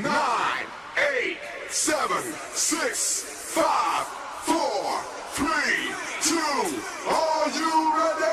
9, 8, 7, 6, 5, 4, 3, 2. Are you ready?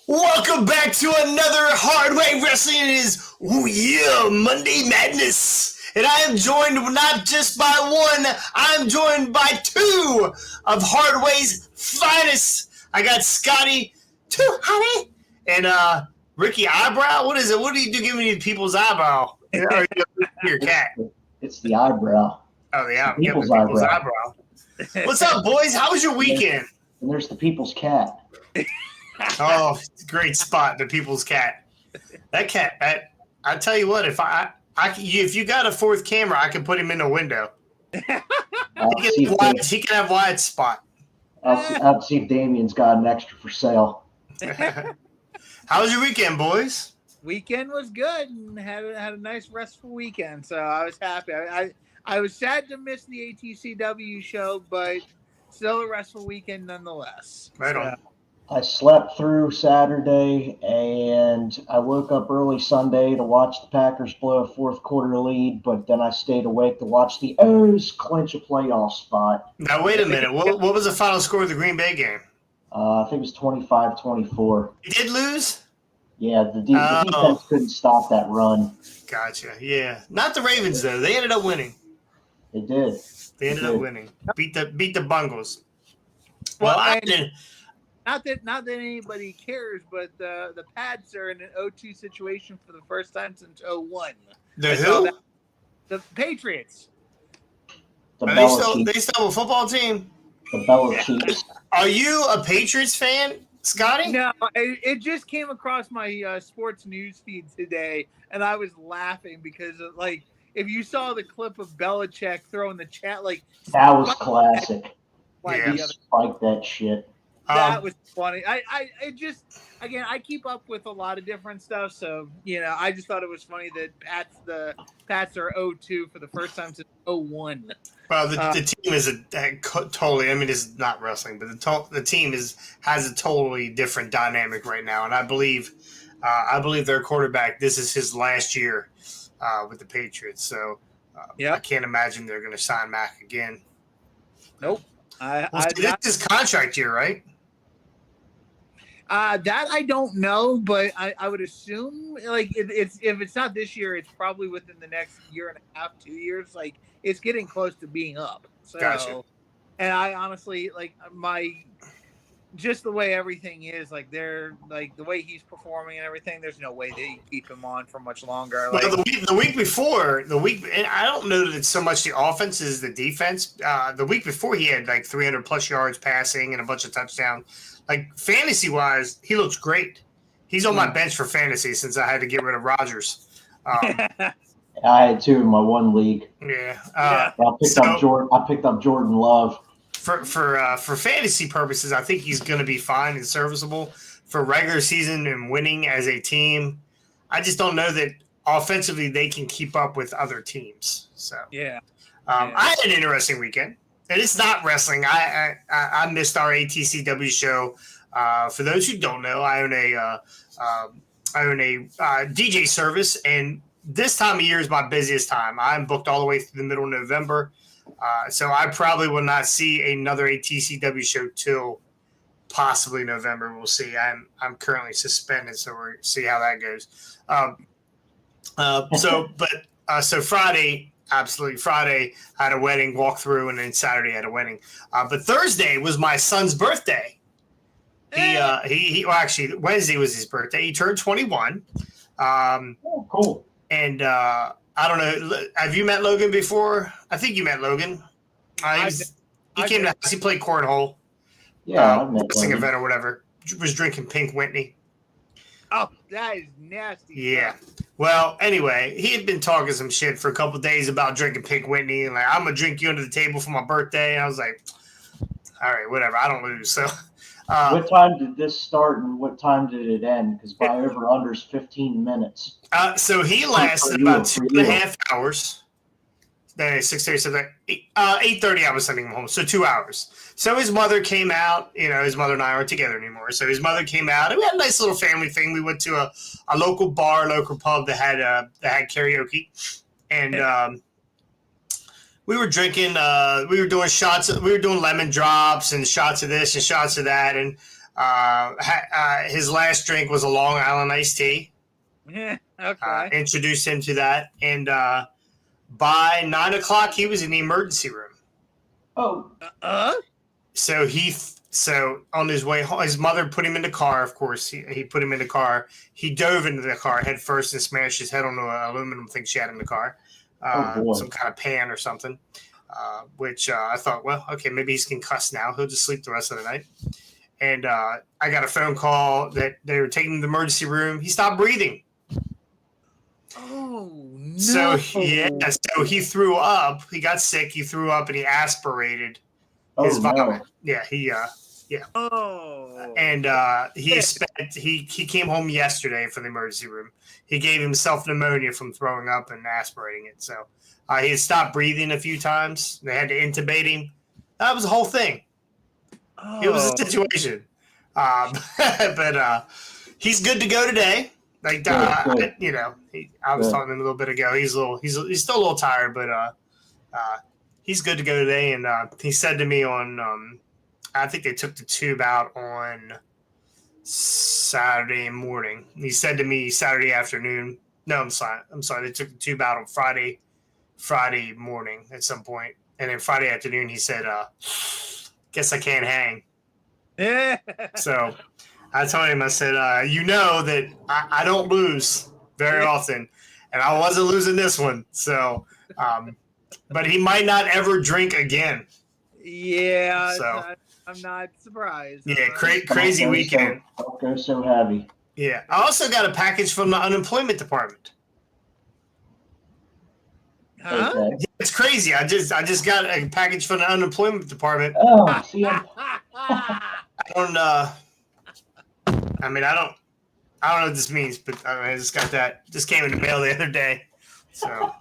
Welcome back to another Hard Way Wrestling. It is, Monday Madness. And I am joined not just by one, I'm joined by two of Hard Way's finest. I got Scotty, too honey, and Ricky Eyebrow. What is it? What do you do giving you people's eyebrow? Or your cat? It's the eyebrow. Oh, the people's eyebrow. What's up, boys? How was your weekend? And there's the people's cat. Oh, great spot, the people's cat. That cat, I tell you what, if you got a fourth camera, I can put him in a window. He can have wide spot. I'll see if Damien's got an extra for sale. How was your weekend, boys? Weekend was good and had a nice restful weekend, so I was happy. I was sad to miss the ATCW show, but still a restful weekend nonetheless. Right on. I slept through Saturday, and I woke up early Sunday to watch the Packers blow a fourth quarter lead, but then I stayed awake to watch the O's clinch a playoff spot. Now, wait a minute. What was the final score of the Green Bay game? I think it was 25-24. You did lose? Yeah, the defense couldn't stop that run. Gotcha, yeah. Not the Ravens, though. They ended up winning. They did. They ended up winning. Beat the Bungles. Well, Not that anybody cares, but the Pats are in an 0-2 situation for the first time since 0-1. The who? The Patriots. Are they still a football team? The Bella Chiefs. Are you a Patriots fan, Scotty? No, it just came across my sports news feed today, and I was laughing because if you saw the clip of Belichick throwing the chat, that was classic. Yeah. He spiked that shit. That was funny. I keep up with a lot of different stuff, so I just thought it was funny that the Pats are 0-2 for the first time since 0-1. Well, the team is totally. I mean, it's not wrestling, but the team has a totally different dynamic right now, and I believe their quarterback. This is his last year with the Patriots, so I can't imagine they're going to sign Mac again. Nope. This is contract year, right? That I don't know, but I would assume if it's not this year, it's probably within the next year and a half, 2 years. It's getting close to being up. So, gotcha. And I honestly just the way everything is, they're the way he's performing and everything. There's no way they keep him on for much longer. Well, the week before, and I don't know that it's so much the offense as the defense. The week before, he had 300 plus yards passing and a bunch of touchdowns. Fantasy wise, he looks great. He's on my bench for fantasy since I had to get rid of Rodgers. I had two in my one league. Yeah. I picked up Jordan Love. For fantasy purposes, I think he's going to be fine and serviceable. For regular season and winning as a team, I just don't know that offensively they can keep up with other teams. So I had an interesting weekend. And it's not wrestling. I missed our ATCW show. For those who don't know, I own a DJ service, and this time of year is my busiest time. I'm booked all the way through the middle of November, so I probably will not see another ATCW show till possibly November. We'll see. I'm currently suspended, so we'll see how that goes. So Friday. Absolutely. Friday, I had a wedding walkthrough, and then Saturday I had a wedding. But Thursday was my son's birthday. Actually, Wednesday was his birthday. He turned 21. Cool. And I don't know. Have you met Logan before? I think you met Logan. He came to us. He played cornhole. Yeah, wrestling event or whatever. Was drinking Pink Whitney. Oh, that is nasty. Yeah. Well, anyway, he had been talking some shit for a couple of days about drinking Pink Whitney, and I'm gonna drink you under the table for my birthday. And I was like, all right, whatever. I don't lose. So, what time did this start and what time did it end? Because by over unders 15 minutes. So he lasted about 2.5 hours. 6:30, 8:30. I was sending him home, so 2 hours. So his mother came out. His mother and I aren't together anymore. So his mother came out, and we had a nice little family thing. We went to a local bar, local pub that had karaoke, and we were drinking. We were doing shots. We were doing lemon drops and shots of this and shots of that. And his last drink was a Long Island iced tea. Yeah. Okay. Introduced him to that, and by 9 o'clock, he was in the emergency room. Oh. So on his way home, his mother put him in the car. Of course, he put him in the car. He dove into the car head first and smashed his head on the aluminum thing she had in the car, some kind of pan or something. Which I thought, well, okay, maybe he's concussed now. He'll just sleep the rest of the night. And I got a phone call that they were taking him to the emergency room. He stopped breathing. Oh no! So he threw up. He got sick. He threw up and he aspirated his vomit. No. Yeah, Oh. And he came home yesterday from the emergency room. He gave himself pneumonia from throwing up and aspirating it. So he had stopped breathing a few times. They had to intubate him. That was the whole thing. Oh. It was a situation. But he's good to go today. Like I was talking to him a little bit ago. He's still a little tired, but he's good to go today. And he said to me on I think they took the tube out on Saturday morning. He said to me Saturday afternoon. No, I'm sorry. They took the tube out on Friday morning at some point, and then Friday afternoon he said, "Guess I can't hang." Yeah. So I told him, I said, that I don't lose very often, and I wasn't losing this one. So, but he might not ever drink again. Yeah. So I'm not surprised. Yeah, crazy weekend. Don't go so heavy. Yeah. I also got a package from the unemployment department. Huh? Okay. Yeah, it's crazy. I just got a package from the unemployment department. Oh, see, I don't know what this means, but I just got that. Just came in the mail the other day. So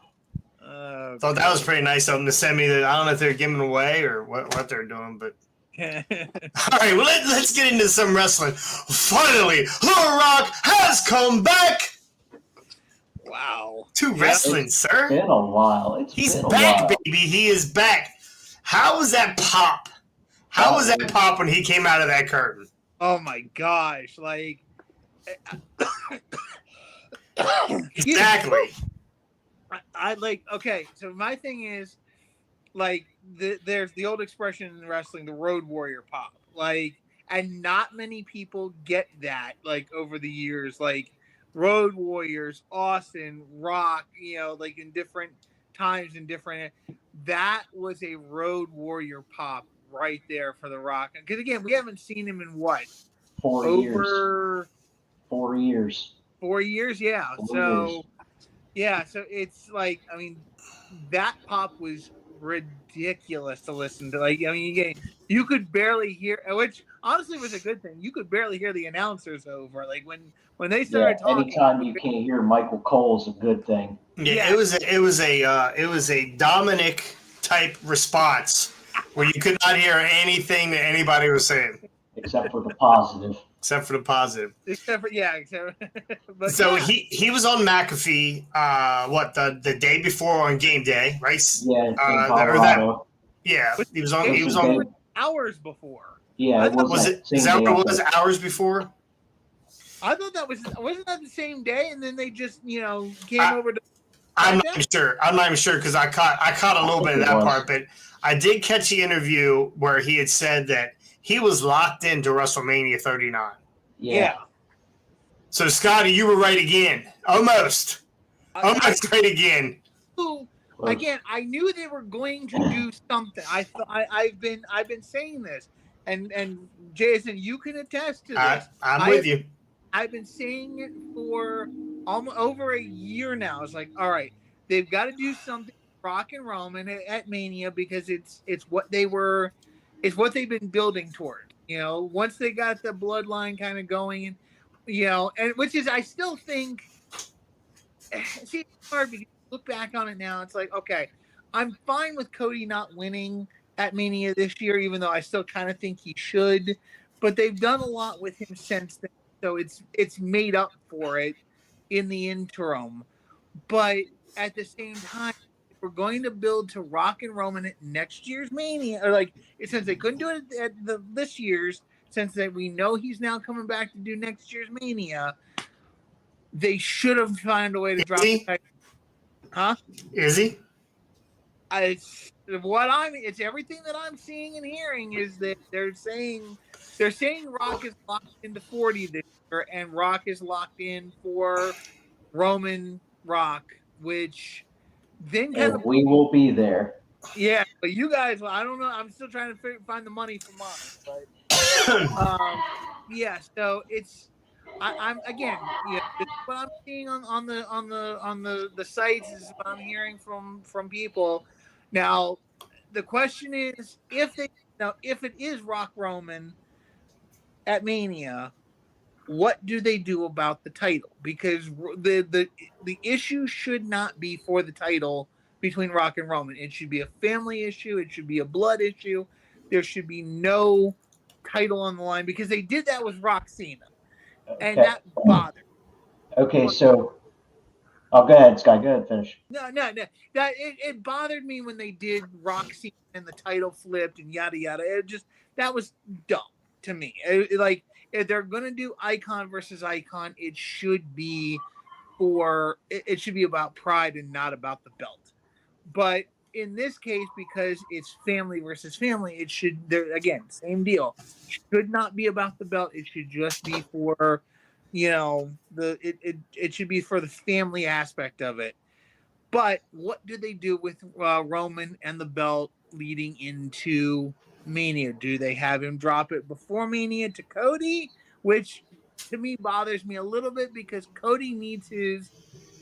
thought that was pretty nice of them to send me that. I don't know if they're giving away or what they're doing, but all right, well let's get into some wrestling. Finally, The Rock has come back. Wow. To wrestling, sir. It's been a while. He's back, baby. He is back. How was that pop? How was that pop when he came out of that curtain? Oh my gosh! Like, exactly. I like. Okay, so my thing is, like, there's the old expression in wrestling, the Road Warrior pop. Like, and not many people get that. Like over the years, like Road Warriors, Austin, Rock. Like in different times and different. That was a Road Warrior pop right there for The Rock. Because again, we haven't seen him in what? 4 years. 4 years. 4 years, yeah. 4 years. Yeah, so it's like, I mean, that pop was ridiculous to listen to. Like, I mean, you could barely hear, which honestly was a good thing. You could barely hear the announcers over. Like when they started talking. Anytime you can't hear Michael Cole is a good thing. Yeah, it was a Dominic type response where you could not hear anything that anybody was saying. Except for the positive. Except for the positive. But so he was on McAfee, the day before on game day, right? Yeah, in Colorado. He was on hours before. Yeah, is that what it was? Hours before? I thought wasn't that the same day, and then they just came over to. I'm not even sure because I caught a little bit of that part, but I did catch the interview where he had said that he was locked into WrestleMania 39. Yeah. So Scotty, you were right again. Almost right again. Again, I knew they were going to do something. I've been saying this, and Jason, you can attest to this. I'm with you. I've been saying it for almost over a year now. It's like, all right, they've got to do something Rock and Roman at Mania because it's what they've been building toward. Once they got the bloodline kind of going, and which is I still think. See, it's hard because you look back on it now. It's like, okay, I'm fine with Cody not winning at Mania this year, even though I still kind of think he should. But they've done a lot with him since then, so it's made up for it in the interim. But at the same time, if we're going to build to Rock and Roman at next year's Mania, or like since they couldn't do it at this year's, since that we know he's now coming back to do next year's Mania, they should have found a way to drop the title. Huh? Is he? It's everything that I'm seeing and hearing is that they're saying Rock is locked into 40 this year, and Rock is locked in for Roman Rock, which then kind of we will be there. Yeah, but you guys, well, I don't know. I'm still trying to find the money for mine, but yeah. So I'm again, yeah. This is what I'm seeing on the sites. This is what I'm hearing from people. Now, the question is, if it is Rock Roman at Mania, what do they do about the title? Because the issue should not be for the title between Rock and Roman. It should be a family issue. It should be a blood issue. There should be no title on the line, because they did that with Rock Cena, and that bothered. Okay, so go ahead, Sky. Go ahead, finish. No. That it bothered me when they did Rock Cena and the title flipped and yada yada. That was dumb to me. Like, if they're gonna do icon versus icon, it should be about pride and not about the belt. But in this case, because it's family versus family, it should, again, same deal. Should not be about the belt. It should just be for, it should be for the family aspect of it. But what do they do with Roman and the belt leading into Mania? Do they have him drop it before Mania to Cody, which to me bothers me a little bit, because Cody needs his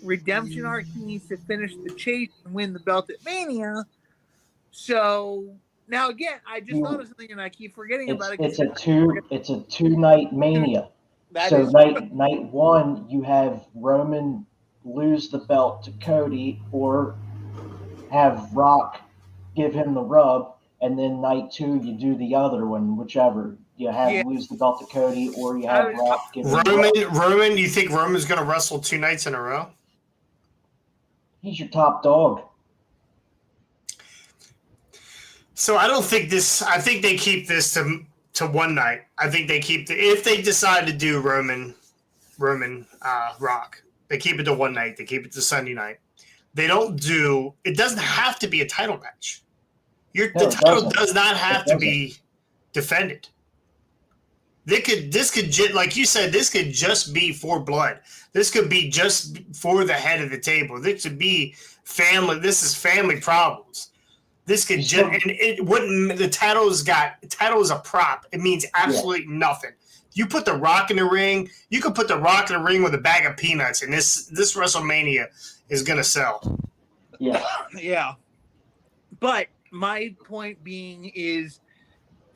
redemption arc. He needs to finish the chase and win the belt at Mania. So now again, I just thought of something and I keep forgetting about it. It's a two-night Mania. So night one, you have Roman lose the belt to Cody, or have Rock give him the rub, and then night two you do the other one, whichever. You have lose the belt to Cody, or you have Rock give him the rub. Roman, you think Roman's going to wrestle 2 nights in a row? He's your top dog. So I don't think this. I think they keep this to one night. I think they keep if they decide to do Roman Rock, they keep it to one night. They keep it to Sunday night. They don't do. It doesn't have to be a title match. The title does not have to be defended. This could, like you said, this could just be for blood. This could be just for the head of the table. This could be family. This is family problems. This could just, and it wouldn't. The title is a prop. It means absolutely nothing. You put the Rock in the ring. You could put the Rock in the ring with a bag of peanuts, and this WrestleMania is gonna sell. Yeah, yeah. But my point being is,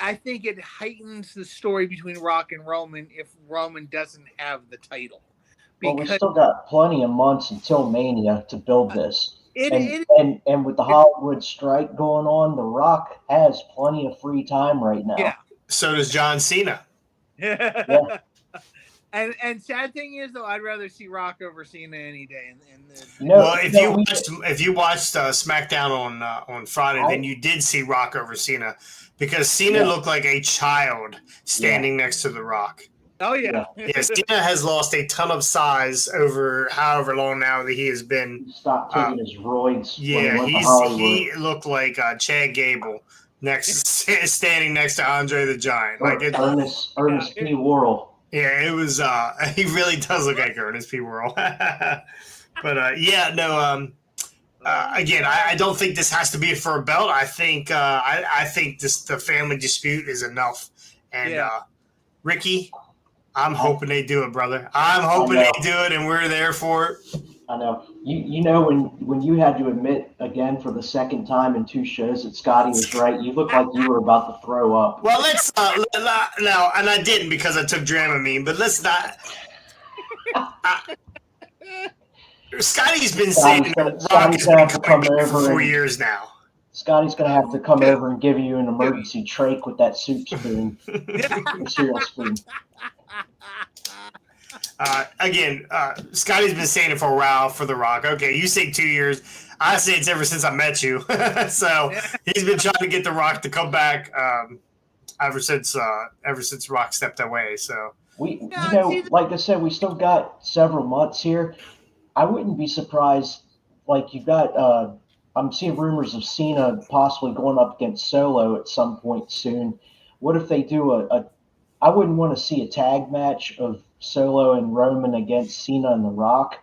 I think it heightens the story between Rock and Roman if Roman doesn't have the title. Well, we still got plenty of months until Mania to build this. And with the Hollywood strike going on, The Rock has plenty of free time right now. Yeah. So does John Cena. Yeah. And sad thing is, though, I'd rather see Rock over Cena any day. If you watched SmackDown on Friday, then you did see Rock over Cena, because Cena looked like a child standing next to The Rock. Oh yeah. Cena has lost a ton of size over however long now that he has been. He stopped taking his roids. Yeah, he looked like Chad Gable standing next to Andre the Giant. Ernest P. Worrell. Yeah, it was. He really does look like Ernest P. Worrell. But again, I don't think this has to be for a belt. I think the family dispute is enough. And Ricky, I'm hoping they do it, brother. I'm hoping they do it, and we're there for it. I know. You know, when you had to admit again for the second time in 2 shows that Scotty was right, you looked like you were about to throw up. Well, let's no, and I didn't because I took Dramamine, but let's not. Scotty's been saying Rock Scotty's has gonna been have to coming come back for over 4 and years now. Scotty's gonna have to come over and give you an emergency trach with that soup spoon, the cereal spoon. Again, Scotty's been saying it for a while for The Rock. Okay, you say 2 years. I say it's ever since I met you. So he's been trying to get The Rock to come back ever since Rock stepped away. So Like I said, we still got several months here. I wouldn't be surprised. Like you've got, I'm seeing rumors of Cena possibly going up against Solo at some point soon. What if they do I wouldn't want to see a tag match of Solo and Roman against Cena and The Rock,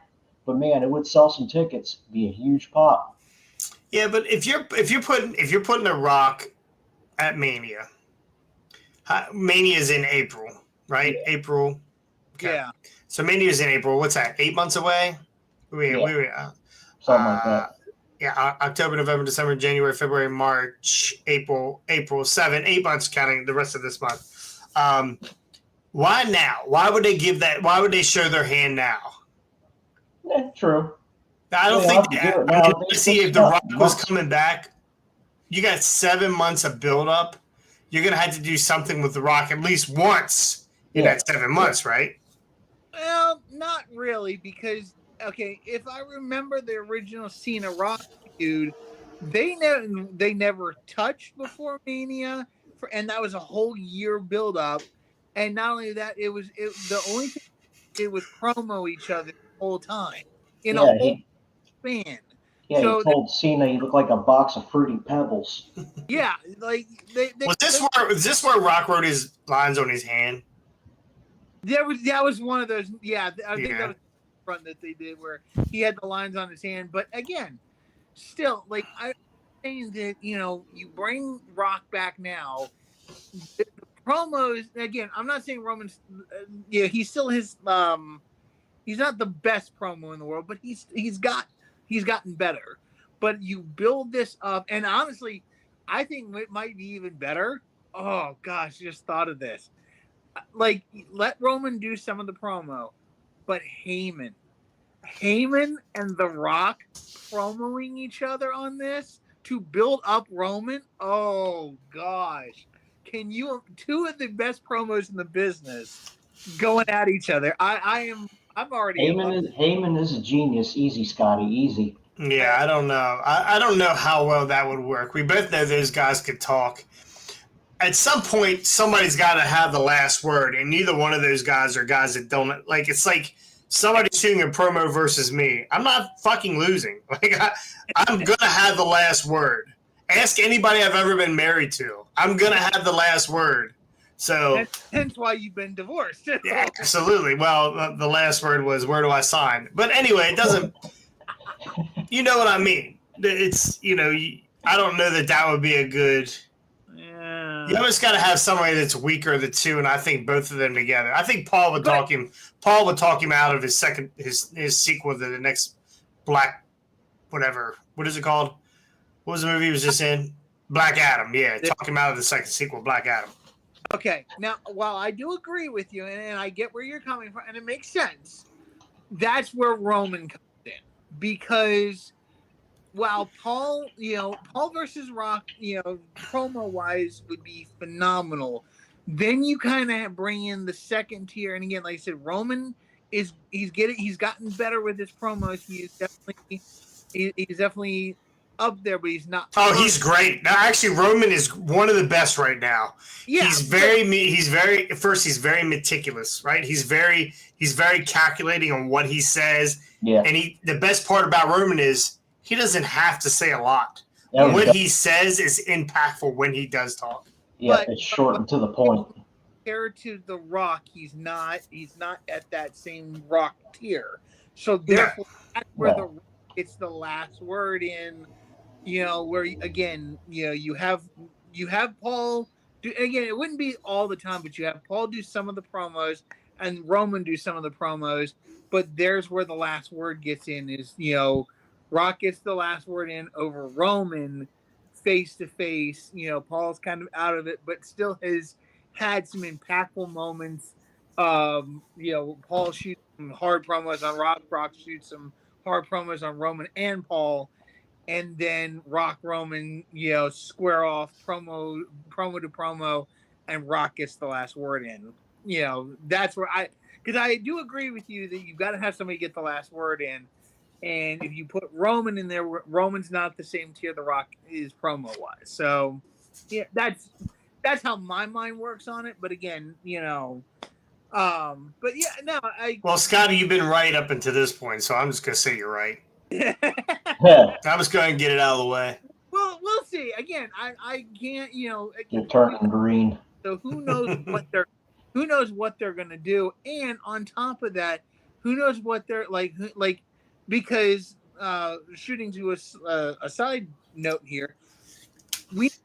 but man, it would sell some tickets. Be a huge pop. yeah, but if you're putting The Rock at Mania, Mania is in April, right? Yeah. April. Okay. Yeah. So Mania is in April. What's that? 8 months away. Something like that. Yeah, October, November, December, January, February, March, April, 8 months counting the rest of this month. Why now? Why would they give that? Why would they show their hand now? True. I don't think. See, if The Rock was coming back, you got 7 months of build up. You're gonna have to do something with The Rock at least once in that 7 months, right? Well, not really, because if I remember the original Cena Rock feud, they never touched before Mania, and that was a whole year build up. And not only that, the only thing they did was promo each other the whole time in a whole span. Yeah, So he told Cena he looked like a box of Fruity Pebbles. yeah, like was this where Rock wrote his lines on his hand? That was one of those. Yeah, I think that was the front that they did where he had the lines on his hand. But again, still, like I'm saying that you bring Rock back now. The promos again. I'm not saying Roman's. He's still his. He's not the best promo in the world, but he's gotten better. But you build this up, and honestly, I think it might be even better. Oh gosh, just thought of this. Like, let Roman do some of the promo, but Heyman and The Rock promoing each other on this to build up Roman. Oh gosh, two of the best promos in the business going at each other. I'm already. Heyman is a genius. Easy, Scotty. Easy. Yeah, I don't know. I don't know how well that would work. We both know those guys could talk. At some point, somebody's got to have the last word, and neither one of those guys are guys that don't like. It's like somebody shooting a promo versus me. I'm not fucking losing. Like I'm gonna have the last word. Ask anybody I've ever been married to. I'm gonna have the last word. So hence why you've been divorced. Yeah, absolutely. Well, the last word was "Where do I sign?" But anyway, it doesn't. You know what I mean? It's I don't know that would be a good. Yeah. You always got to have somebody that's weaker of the two, and I think both of them together. I think Paul would talk him out of his sequel to the next Black, whatever. What is it called? What was the movie he was just in? Black Adam. Yeah, talk him out of the second sequel, Black Adam. Okay, now while I do agree with you, and I get where you're coming from, and it makes sense, that's where Roman comes in, because while Paul versus Rock, promo wise would be phenomenal. Then you kind of bring in the second tier, and again, like I said, Roman he's gotten better with his promos. He's definitely up there, but he's not. Oh, he's great. Now, actually, Roman is one of the best right now. Yeah, he's very meticulous, right? He's very calculating on what he says. Yeah. And the best part about Roman is he doesn't have to say a lot. What he says is impactful when he does talk. Yeah, it's short and to the point. Compared to The Rock, he's not at that same Rock tier. So therefore, that's where it's the last word in. Where again, you have Paul do, again. It wouldn't be all the time, but you have Paul do some of the promos and Roman do some of the promos. But there's where the last word gets in. Is Rock gets the last word in over Roman face to face. Paul's kind of out of it, but still has had some impactful moments. Paul shoots some hard promos on Rock. Rock shoots some hard promos on Roman and Paul, and then Rock Roman, square off promo to promo, and Rock gets the last word in. That's where because I do agree with you that you've got to have somebody get the last word in. And if you put Roman in there, Roman's not the same tier The Rock is promo wise. So, yeah, that's how my mind works on it. But again, but yeah, no, Well, Scotty, you've been right up until this point, so I'm just gonna say you're right. Yeah. I'm just gonna get it out of the way. Well, we'll see. Again, I can't, You're turning green. So who knows what they're gonna do, and on top of that, who knows what they're like because shooting to a side note here, we have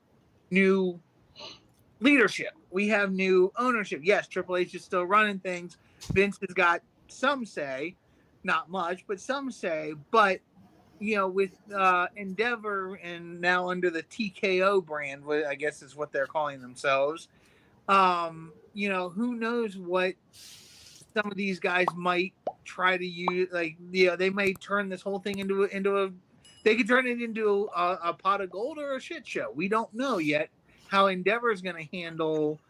new leadership, we have new ownership. Yes, Triple H is still running things. Vince has got some say, not much, but some say. But with Endeavor and now under the TKO brand, I guess is what they're calling themselves. Who knows what some of these guys might try to use. They may turn this whole thing into a they could turn it into a pot of gold or a shit show. We don't know yet how Endeavor is going to handle,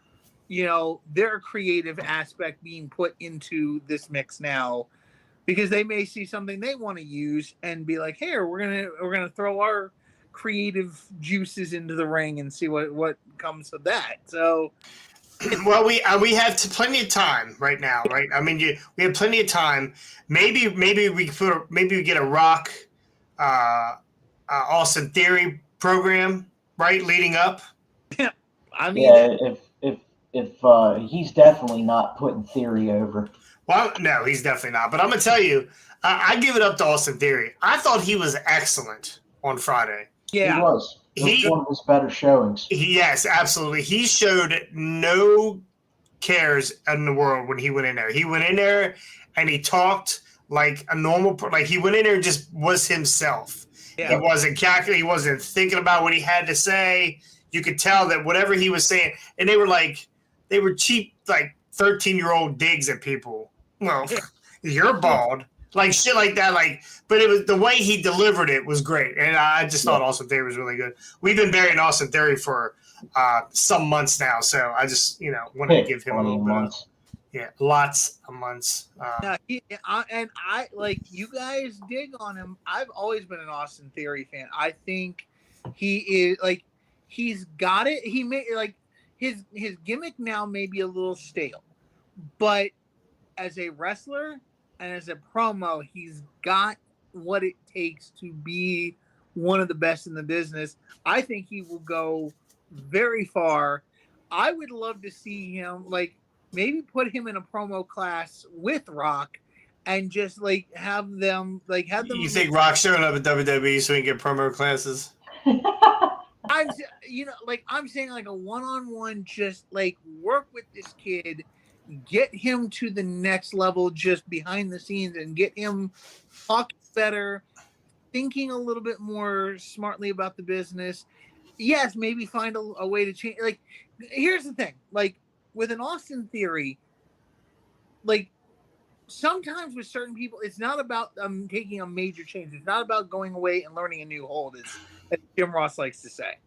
their creative aspect being put into this mix now, because they may see something they want to use and be like, "Hey, we're gonna throw our creative juices into the ring and see what comes of that." So, well, we have plenty of time right now, right? I mean, we have plenty of time. Maybe we get a Rock, Austin Theory program, right, leading up. I mean, yeah, if he's definitely not putting Theory over. Well, no, he's definitely not. But I'm going to tell you, I give it up to Austin Theory. I thought he was excellent on Friday. Yeah. He was. It was one of his better showings. Yes, absolutely. He showed no cares in the world when he went in there. He went in there and he talked like a normal – like he went in there and just was himself. Yeah. He wasn't calculating. He wasn't thinking about what he had to say. You could tell that whatever he was saying – and they were cheap, like 13-year-old digs at people. Well, you're bald, like shit like that. But it was the way he delivered it was great, and I just thought Austin Theory was really good. We've been burying Austin Theory for some months now, so I just wanted to give him a little bit. Lots of months. And I like you guys dig on him. I've always been an Austin Theory fan. I think he is he's got it. He made his gimmick now may be a little stale, but as a wrestler and as a promo, he's got what it takes to be one of the best in the business. I think he will go very far. I would love to see him maybe put him in a promo class with Rock and just have them. You think Rock showing up at WWE so he can get promo classes? I'm saying a one-on-one, just work with this kid, get him to the next level just behind the scenes and get him talking better, thinking a little bit more smartly about the business. Yes, maybe find a way to change. Here's the thing, with an Austin Theory, sometimes with certain people, it's not about taking a major change. It's not about going away and learning a new hold, as Jim Ross likes to say.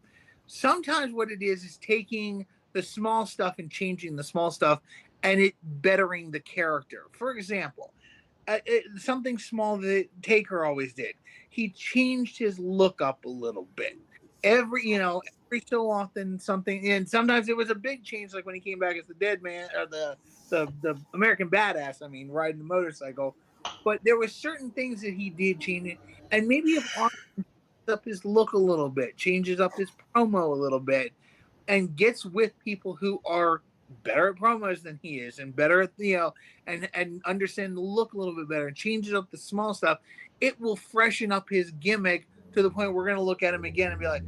Sometimes what it is taking the small stuff and changing the small stuff and it bettering the character. For example, something small that Taker always did. He changed his look up a little bit. Every so often something, and sometimes it was a big change, like when he came back as the Dead Man or the American Badass. I mean, riding the motorcycle. But there were certain things that he did change it, and maybe if Austin changes up his look a little bit, changes up his promo a little bit, and gets with people who are better at promos than he is and better at and understand the look a little bit better and changes up the small stuff, it will freshen up his gimmick to the point we're going to look at him again and be like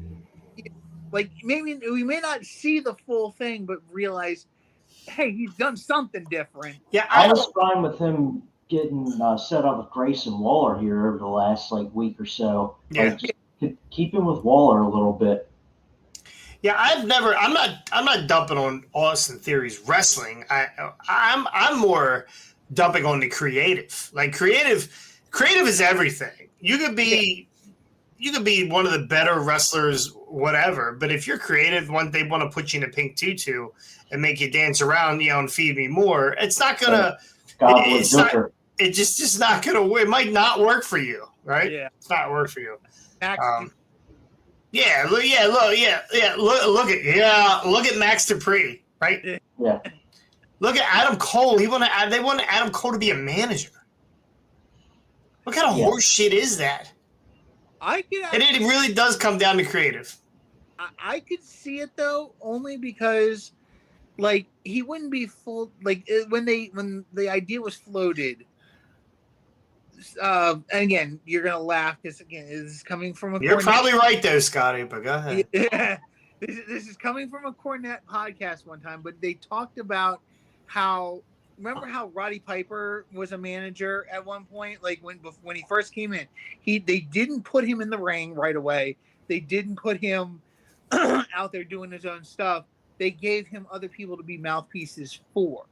maybe we may not see the full thing but realize, hey, he's done something different. Yeah, I was fine with him getting set up with Grayson Waller here over the last week or so. Yeah, keep him with Waller a little bit. Yeah, I'm not dumping on Austin Theory's wrestling. I'm more dumping on the creative. Creative, creative is everything. You could be one of the better wrestlers, whatever. But if you're creative, they want to put you in a pink tutu and make you dance around, and feed me more. It's not gonna. It's not. It just not gonna work. It might not work for you, right? Yeah, it's not work for you. Max, Look at Max Dupree, right? Yeah. Look at Adam Cole. They wanted Adam Cole to be a manager. What kind of horse shit is that? And it really does come down to creative. I could see it though, only because, like, he wouldn't be full. Like when the idea was floated. And again, you're gonna laugh because again, this is coming from a. You're probably right though, Scotty. But go ahead. Yeah, this is coming from a Cornette podcast one time, but they talked about how. Remember how Roddy Piper was a manager at one point? Like when he first came in, they didn't put him in the ring right away. They didn't put him out there doing his own stuff. They gave him other people to be mouthpieces for,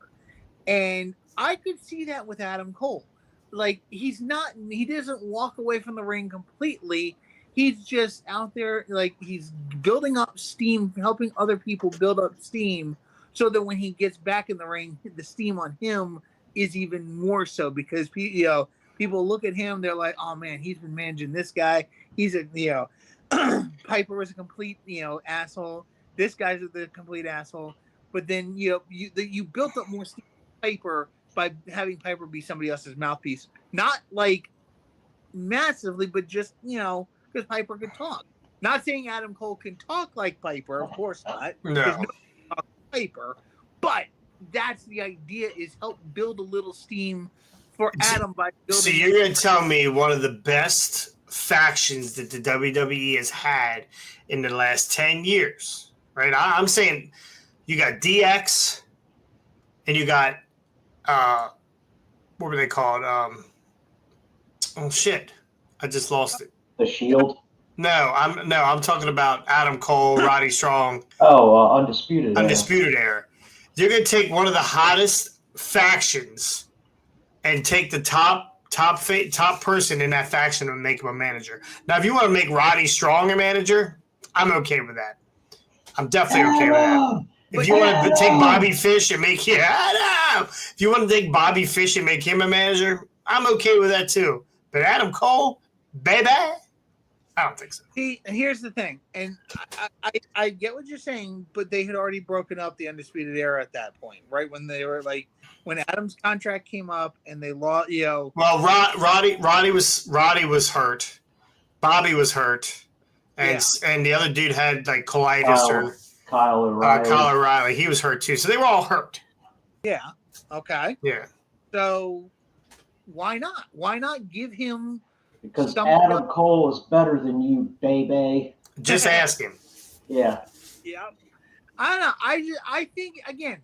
and I could see that with Adam Cole. Like he doesn't walk away from the ring completely. He's just out there, like he's building up steam, helping other people build up steam. So that when he gets back in the ring, the steam on him is even more so because people look at him, they're like, "Oh man, he's been managing this guy. He's a Piper was a complete asshole. This guy's the complete asshole." But then you built up more steam on Piper by having Piper be somebody else's mouthpiece, not like massively, but just because Piper could talk. Not saying Adam Cole can talk like Piper, of course not. No. Paper, but that's the idea, is help build a little steam for Adam by building. So you're going to tell me one of the best factions that the WWE has had in the last 10 years, right? I'm saying you got DX and you got, what were they called? Oh shit. I just lost it. The Shield? No, I'm talking about Adam Cole, Roddy Strong. Oh, Undisputed Era. You're going to take one of the hottest factions and take the top person in that faction and make him a manager. Now, if you want to make Roddy Strong a manager, I'm okay with that. I'm definitely okay with that. If you want to take Bobby Fish and make him a manager, I'm okay with that too. But Adam Cole, baby, I don't think so. See, here's the thing, and I get what you're saying, but they had already broken up the Undisputed Era at that point, right? When they were like, when Adam's contract came up and they lost, Well, Roddy was hurt, Bobby was hurt, and the other dude had like colitis Kyle O'Reilly. He was hurt too, so they were all hurt. Yeah. Okay. Yeah. So why not? Why not give him? Because Adam Cole is better than you, baby. Just ask him. Yeah. Yeah. I don't know. I think, again,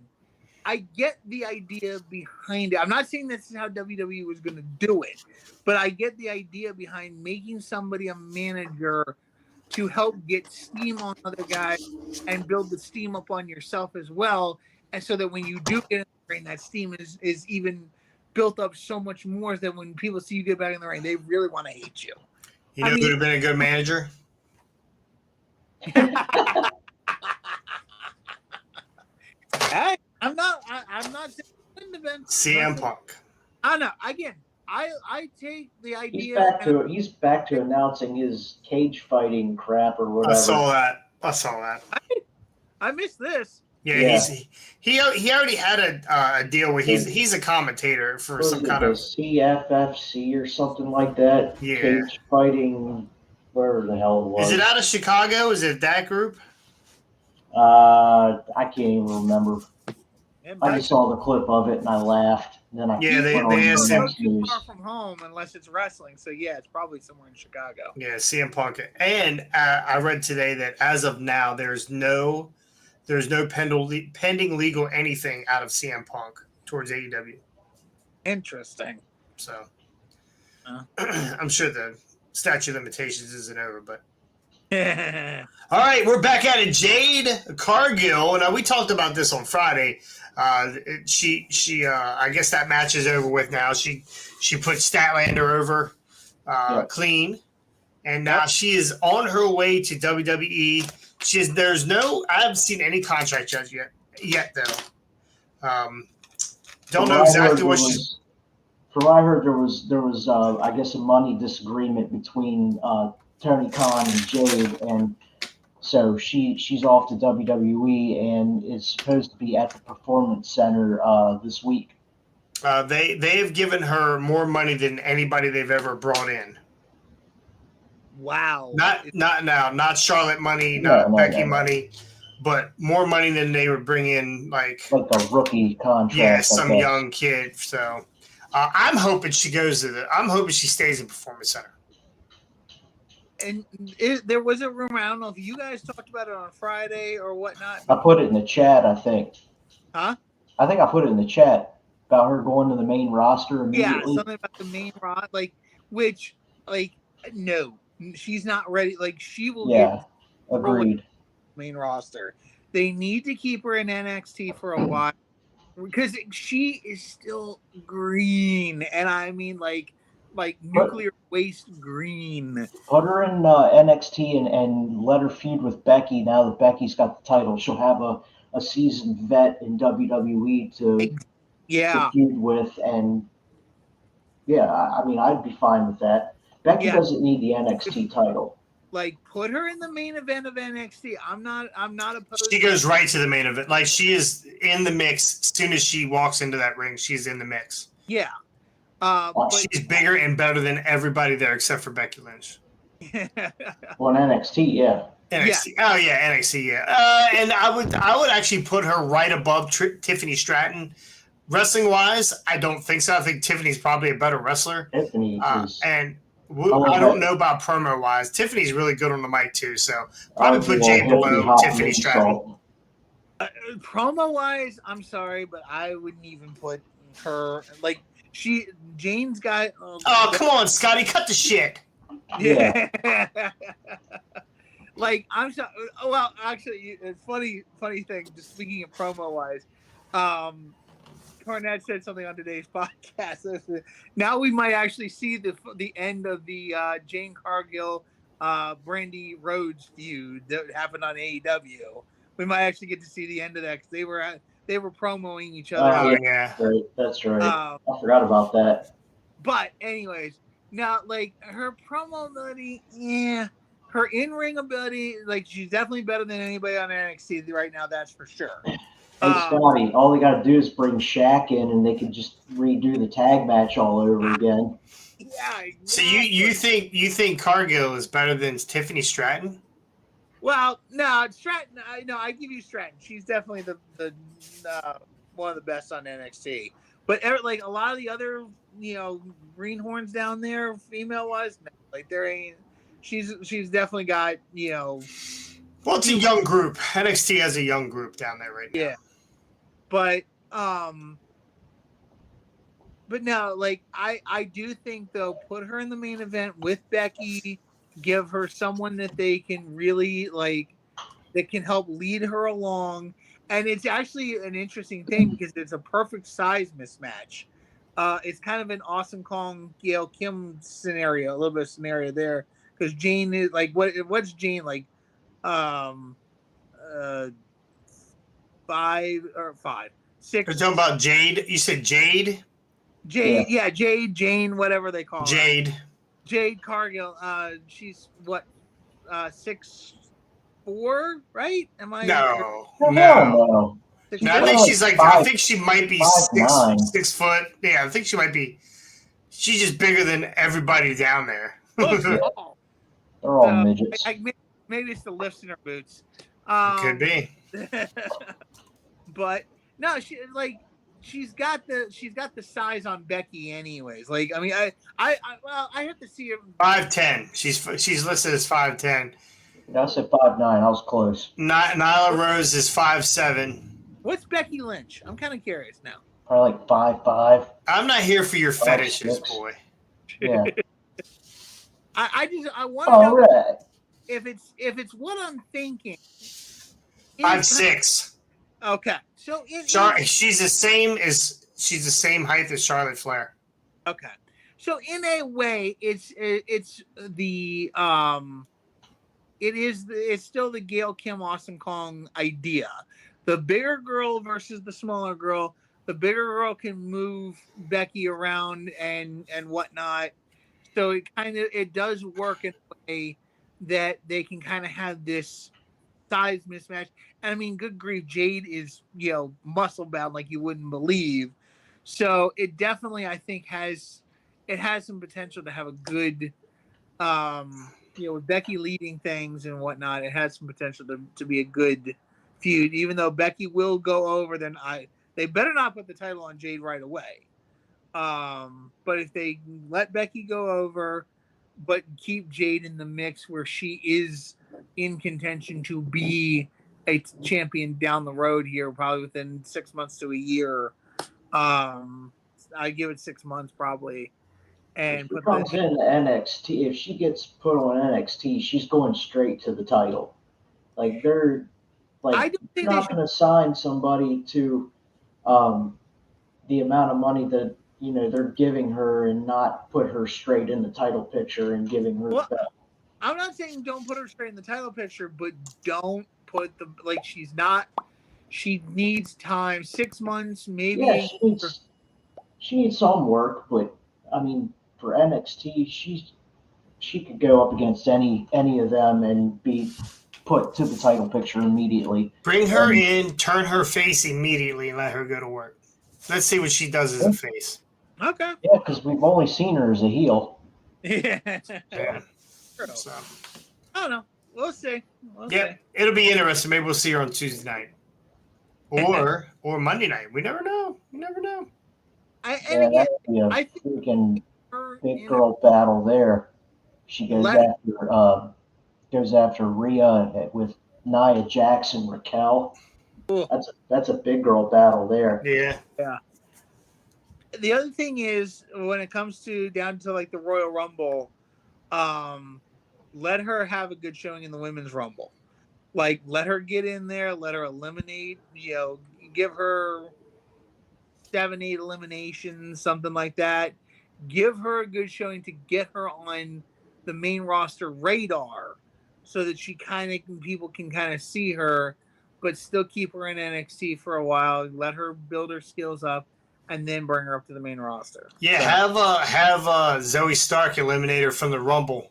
I get the idea behind it. I'm not saying this is how WWE was going to do it, but I get the idea behind making somebody a manager to help get steam on other guys and build the steam up on yourself as well. And so that when you do get in the ring, that steam is even built up so much more that when people see you get back in the ring, they really want to hate you. You know who would have been a good manager? I'm not saying CM Punk. I know. Again, I take the idea. He's back to announcing his cage fighting crap or whatever. I saw that. I missed this. Yeah. He already had a deal where he's a commentator for some kind of CFFC or something like that. Yeah. Cage fighting, wherever the hell it was. Is it out of Chicago? Is it that group? I can't even remember. I just saw the clip of it and I laughed. And then they asked him. Too far from home unless it's wrestling. So yeah, it's probably somewhere in Chicago. Yeah, CM Punk. And I read today that as of now, there's no pending legal anything out of CM Punk towards AEW. Interesting. So I'm sure the statute of limitations isn't over, but All right, we're back at it. Jade Cargill. Now we talked about this on Friday. I guess that match is over with now. She put Statlander over clean, and now she is on her way to WWE. I haven't seen any contract yet though. Don't know exactly what she's. From what I heard, there was I guess a money disagreement between Tony Khan and Jade, and so she's off to WWE and is supposed to be at the Performance Center this week. They have given her more money than anybody they've ever brought in. Wow. Not Charlotte money, not Becky money, but more money than they would bring in like a rookie contract. Yeah, some young kid. So I'm hoping she goes to I'm hoping she stays in Performance Center. And there was a rumor. I don't know if you guys talked about it on Friday or whatnot. I put it in the chat, I think. Huh? I think I put it in the chat about her going to the main roster immediately. Yeah, something about the main roster, no, she's not ready. Like, she will get agreed. Main roster. They need to keep her in NXT for a while because she is still green, and I mean like nuclear waste green. Put her in NXT and let her feud with Becky. Now that Becky's got the title, she'll have a seasoned vet in WWE to feud with. And I mean, I'd be fine with that. Becky doesn't need the NXT title. Like, put her in the main event of NXT. I'm not opposed. She goes right to the main event. Like, she is in the mix. As soon as she walks into that ring, she's in the mix. Yeah. But she's bigger and better than everybody there except for Becky Lynch. Well, NXT, NXT. Yeah. Oh yeah, NXT. Yeah. And I would actually put her right above Tiffany Stratton. Wrestling wise, I don't think so. I think Tiffany's probably a better wrestler. Tiffany is. And I don't know about promo wise. Tiffany's really good on the mic too. So probably put Jade below Tiffany Stratton. Promo wise, I'm sorry, but I wouldn't even put her like. Jane's got. Oh, come on, Scotty, cut the shit. Yeah. Like, I'm sorry. Oh, well, actually, it's funny thing. Just speaking of promo wise, Cornette said something on today's podcast. Now we might actually see the end of the Jane Cargill, Brandy Rhodes feud that happened on AEW. We might actually get to see the end of that because they were promoting each other. Oh, yeah. That's right. I forgot about that. But anyways, now, like, her promo ability, her in-ring ability, like, she's definitely better than anybody on NXT right now, that's for sure. Hey, Scotty, all they got to do is bring Shaq in and they can just redo the tag match all over again. Yeah. Exactly. So you think Cargill is better than Tiffany Stratton? Well, no, Stratton. I give you Stratton. She's definitely the one of the best on NXT. But like a lot of the other, greenhorns down there, female wise, like there ain't. She's definitely got Well, it's a young group. NXT has a young group down there right now. Yeah, but no, like I do think though, put her in the main event with Becky. Give her someone that they can really that can help lead her along. And it's actually an interesting thing because it's a perfect size mismatch. It's kind of an Awesome Kong, Gail Kim scenario, a little bit of scenario there. Because Jane is like, what's Jane like? 5 or 5, 6. You're talking about Jade? You said Jade? Jade, yeah, Jade, Jane, whatever they call her. Jade Cargill, she's what, 6'4", right? Am I? No. No, I think she's like. I think she might be 6 foot. Yeah, I think she might be. She's just bigger than everybody down there. They're all midgets. Maybe it's the lifts in her boots. Could be. But no, she's got the size on Becky anyways. Like, I mean, I have to see her. 5'10". She's listed as 5'10". I said 5'9". I was close. Nyla Rose is 5'7". What's Becky Lynch? I'm kind of curious now. Probably like 5'5". I'm not here for your fetishes, boy. Yeah. I want to know. Right. if it's what I'm thinking, it I'm is kind 6. of, okay. So it is She's the same height as Charlotte Flair. okay. So in a way, it's the it's still the Gail Kim Awesome Kong idea. The bigger girl versus the smaller girl. The bigger girl can move Becky around and whatnot. So it does work in a way that they can kind of have this size mismatch. And I mean, good grief, Jade is muscle bound like you wouldn't believe. So it definitely I think has some potential to have a good with Becky leading things and whatnot, it has some potential to be a good feud. Even though Becky will go over, then they better not put the title on Jade right away. But if they let Becky go over, but keep Jade in the mix where she is in contention to be a champion down the road here, probably within 6 months to a year. I give it 6 months probably. If And she put comes in NXT, if she gets put on NXT, she's going straight to the title. Like they're I like don't you're think they not should. going to sign somebody to the amount of money that they're giving her and not put her straight in the title picture and giving her the Well, belt. I'm not saying don't put her straight in the title picture, but don't put the she's not. She needs time, 6 months, maybe Yeah, a year. she needs some work, but I mean for NXT, she could go up against any of them and be put to the title picture immediately. Bring her And in, turn her face immediately, and let her go to work. Let's see what she does as a face. Okay. yeah, because we've only seen her as a heel. Yeah. Yeah. True. So, I don't know. We'll see. We'll yep, it'll be interesting. Maybe we'll see her on Tuesday night or Monday night. We never know. You never know. And Yeah, again, that would be a I think freaking her big in her, girl battle there. She let her, goes after Rhea with Nia Jax and Raquel. oh, That's a big girl battle there. Yeah. yeah. The other thing is when it comes to down to like the Royal Rumble, um, let her have a good showing in the Women's Rumble. Like, let her get in there, let her eliminate, give her 7, 8 eliminations, something like that. Give her a good showing to get her on the main roster radar so that people can kind of see her, but still keep her in NXT for a while, let her build her skills up, and then bring her up to the main roster. Yeah, So, have Zoe Stark eliminate her from the Rumble,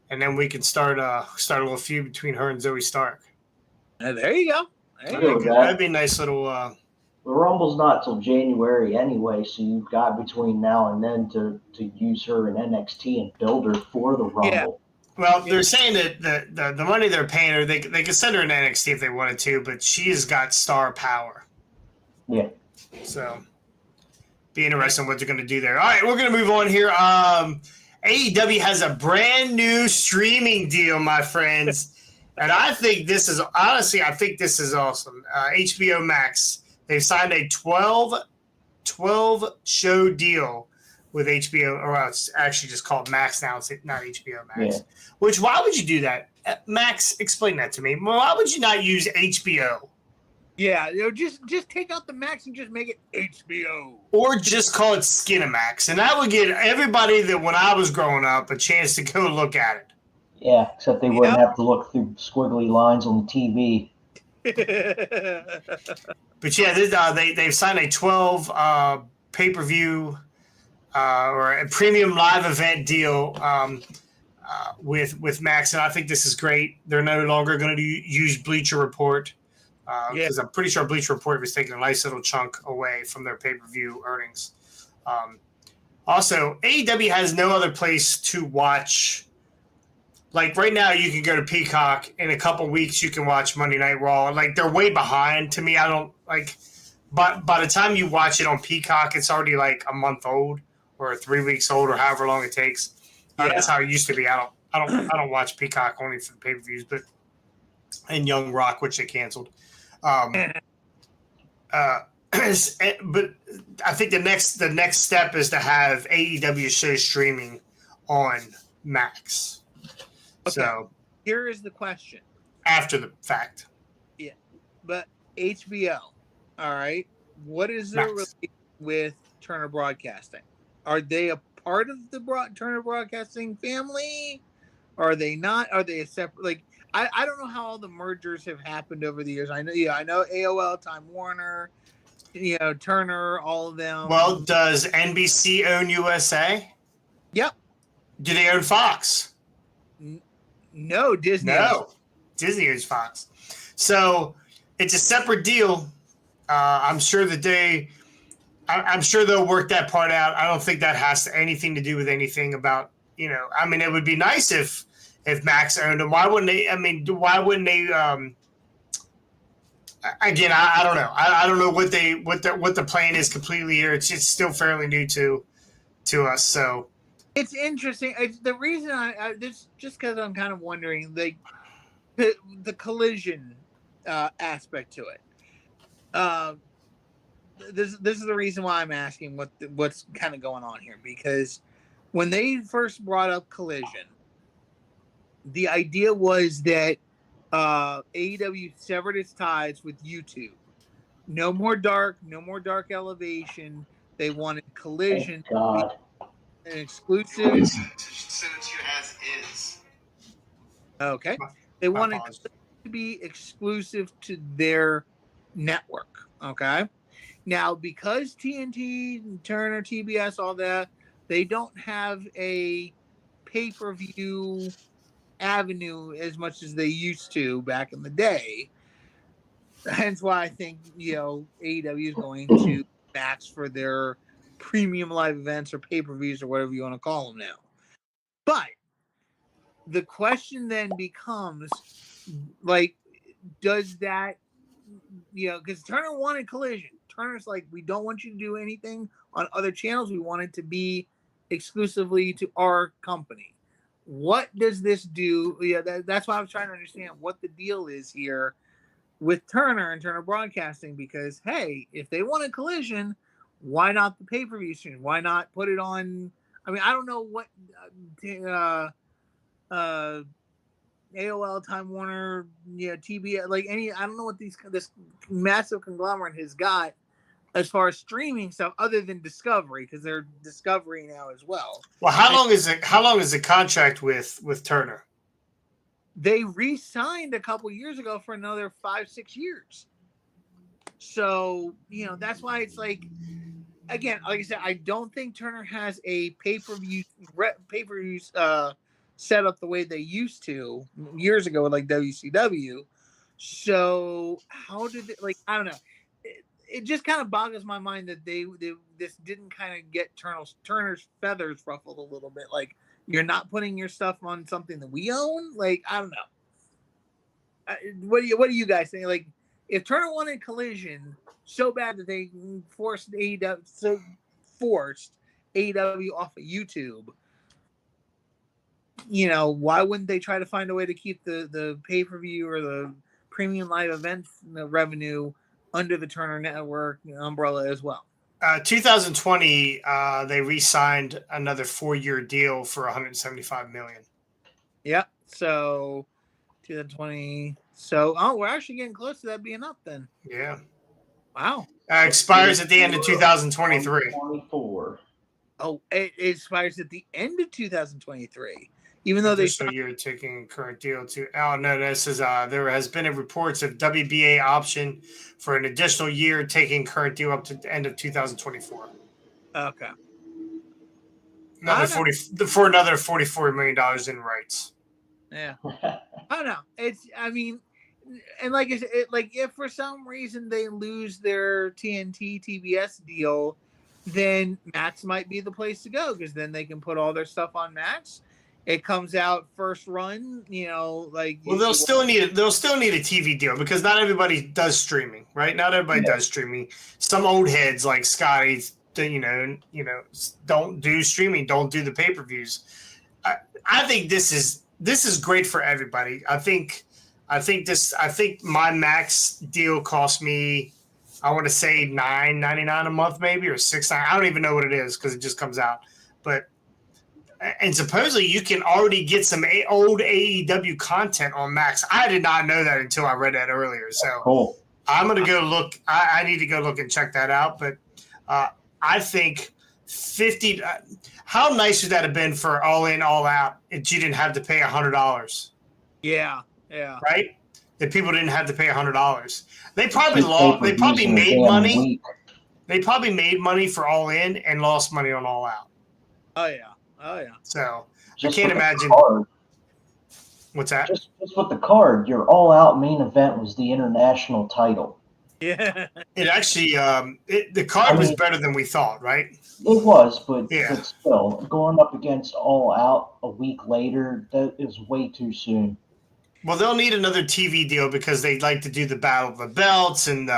and then we can start a little feud between her and Zoe Stark. there you go. I'm good with That'd that. be a nice little. The Rumble's not till January anyway, so you've got between now and then to use her in NXT and build her for the Yeah. Rumble. Well, they're saying that the money they're paying her, they could send her in NXT if they wanted to, but she has got star power. Yeah. So, be interesting what they're going to do there. All right, we're going to move on here. AEW has a brand new streaming deal, my friends. And I think this is awesome. HBO Max, they've signed a 12 show deal with HBO, or it's actually just called Max now. It's not HBO Max. Yeah. Which, why would you do that? Max, explain that to me. Why would you not use HBO? Yeah, just take out the Max and just make it HBO. Or just call it Skinamax. And that would give everybody that when I was growing up a chance to go look at it. Yeah, except they wouldn't have to look through squiggly lines on the TV. But yeah, they've signed a 12 pay-per-view or a premium live event deal with Max, and I think this is great. They're no longer going to use Bleacher Report because I'm pretty sure Bleacher Report was taking a nice little chunk away from their pay-per-view earnings. Also, AEW has no other place to watch. Like right now, you can go to Peacock. In a couple weeks, you can watch Monday Night Raw. Like they're way behind. To me, I don't like. But by the time you watch it on Peacock, it's already like a month old or 3 weeks old or however long it takes. That's how it used to be. I don't watch Peacock only for the pay per views, but and Young Rock, which they canceled. But I think the next step is to have AEW show streaming on Max. Okay. So here is the question. After the fact. Yeah, but HBO, all right. What is their Max. relationship with Turner Broadcasting? Are they a part of the Turner Broadcasting family? Are they not? Are they a separate? Like, I don't know how all the mergers have happened over the years. I know, yeah, I know AOL, Time Warner, Turner, all of them. Well, does NBC own USA? Yep. Do they own Fox? No, Disney. No. Disney owns Fox. So it's a separate deal. I'm sure that I'm sure they'll work that part out. I don't think that has anything to do with anything about, I mean, it would be nice if Max owned them. Why wouldn't they? I mean, why wouldn't they? Again, I don't know. I don't know what the plan is completely here. It's still fairly new to us. So it's interesting. The reason I this just because I'm kind of wondering, like, the collision aspect to it. This is the reason why I'm asking what's kind of going on here, because when they first brought up collision, the idea was that AEW severed its ties with YouTube. No more dark elevation. They wanted collision to be an exclusive. Send it to you as is. Okay. They wanted to be exclusive to their network. Okay. Now, because TNT, Turner, TBS, all that, they don't have a pay-per-view avenue as much as they used to back in the day. Hence why I think, AEW is going to Max for their premium live events or pay-per-views or whatever you want to call them now. But the question then becomes, like, does that, because Turner wanted collision. Turner's like, we don't want you to do anything on other channels. We want it to be exclusively to our company. What does this do? Yeah, that's why I was trying to understand what the deal is here with Turner and Turner Broadcasting, because, hey, if they want a collision, why not the pay-per-view stream? Why not put it on? I mean, I don't know what AOL, Time Warner, TBS, like I don't know what this massive conglomerate has got as far as streaming stuff other than Discovery, because they're Discovery now as well. Well, how long is the contract with Turner? They re-signed a couple years ago for another 5-6 years. So, that's why it's like, again, like I said, I don't think Turner has a pay-per-view set up the way they used to years ago with like WCW. So how did it, like, I don't know. It just kind of boggles my mind that this didn't kind of get Turner's feathers ruffled a little bit. Like, you're not putting your stuff on something that we own. Like, I don't know. What do you guys think? Like, if Turner wanted collision so bad that they forced AEW off of YouTube, why wouldn't they try to find a way to keep the pay-per-view or the premium live event revenue under the Turner Network umbrella as well? 2020, they re-signed another 4-year deal for $175 million. Yeah. So 2020. So, we're actually getting close to that being up then. Yeah. Wow. Expires at the end of 2023. 2024. Oh, it expires at the end of 2023. Even though you're taking current deal to. Oh no, this is there has been a reports of WBA option for an additional year, taking current deal up to the end of 2024. Okay. Another $44 million in rights. Yeah. I don't know. And like I said, if for some reason they lose their TNT TBS deal, then Max might be the place to go, because then they can put all their stuff on Max. It comes out first run, like. Well, they'll still need a TV deal, because not everybody does streaming, right? Not everybody does streaming. Some old heads like Scotty, don't do streaming, don't do the pay-per-views. I think this is great for everybody. I think my Max deal cost me, I want to say $9.99 a month, maybe, or $6.99. I don't even know what it is, because it just comes out. But And supposedly you can already get some old AEW content on Max. I did not know that until I read that earlier. So Cool. I'm going to go look. I need to go look and check that out. But I think 50. How nice would that have been for All In, All Out if you didn't have to pay $100? Yeah. Right? That people didn't have to pay $100. They probably Two lost. They pay-per-views probably in a made damn money. week. They probably made money for All In and lost money on All Out. Oh yeah. So Just I can't with the imagine. card. What's that? Just with the card, your all-out main event was the international title. Yeah. It actually, the card was better than we thought, right? It was, but Yeah. still, going up against All Out a week later, that is way too soon. Well, they'll need another TV deal because they like to do the Battle of the Belts and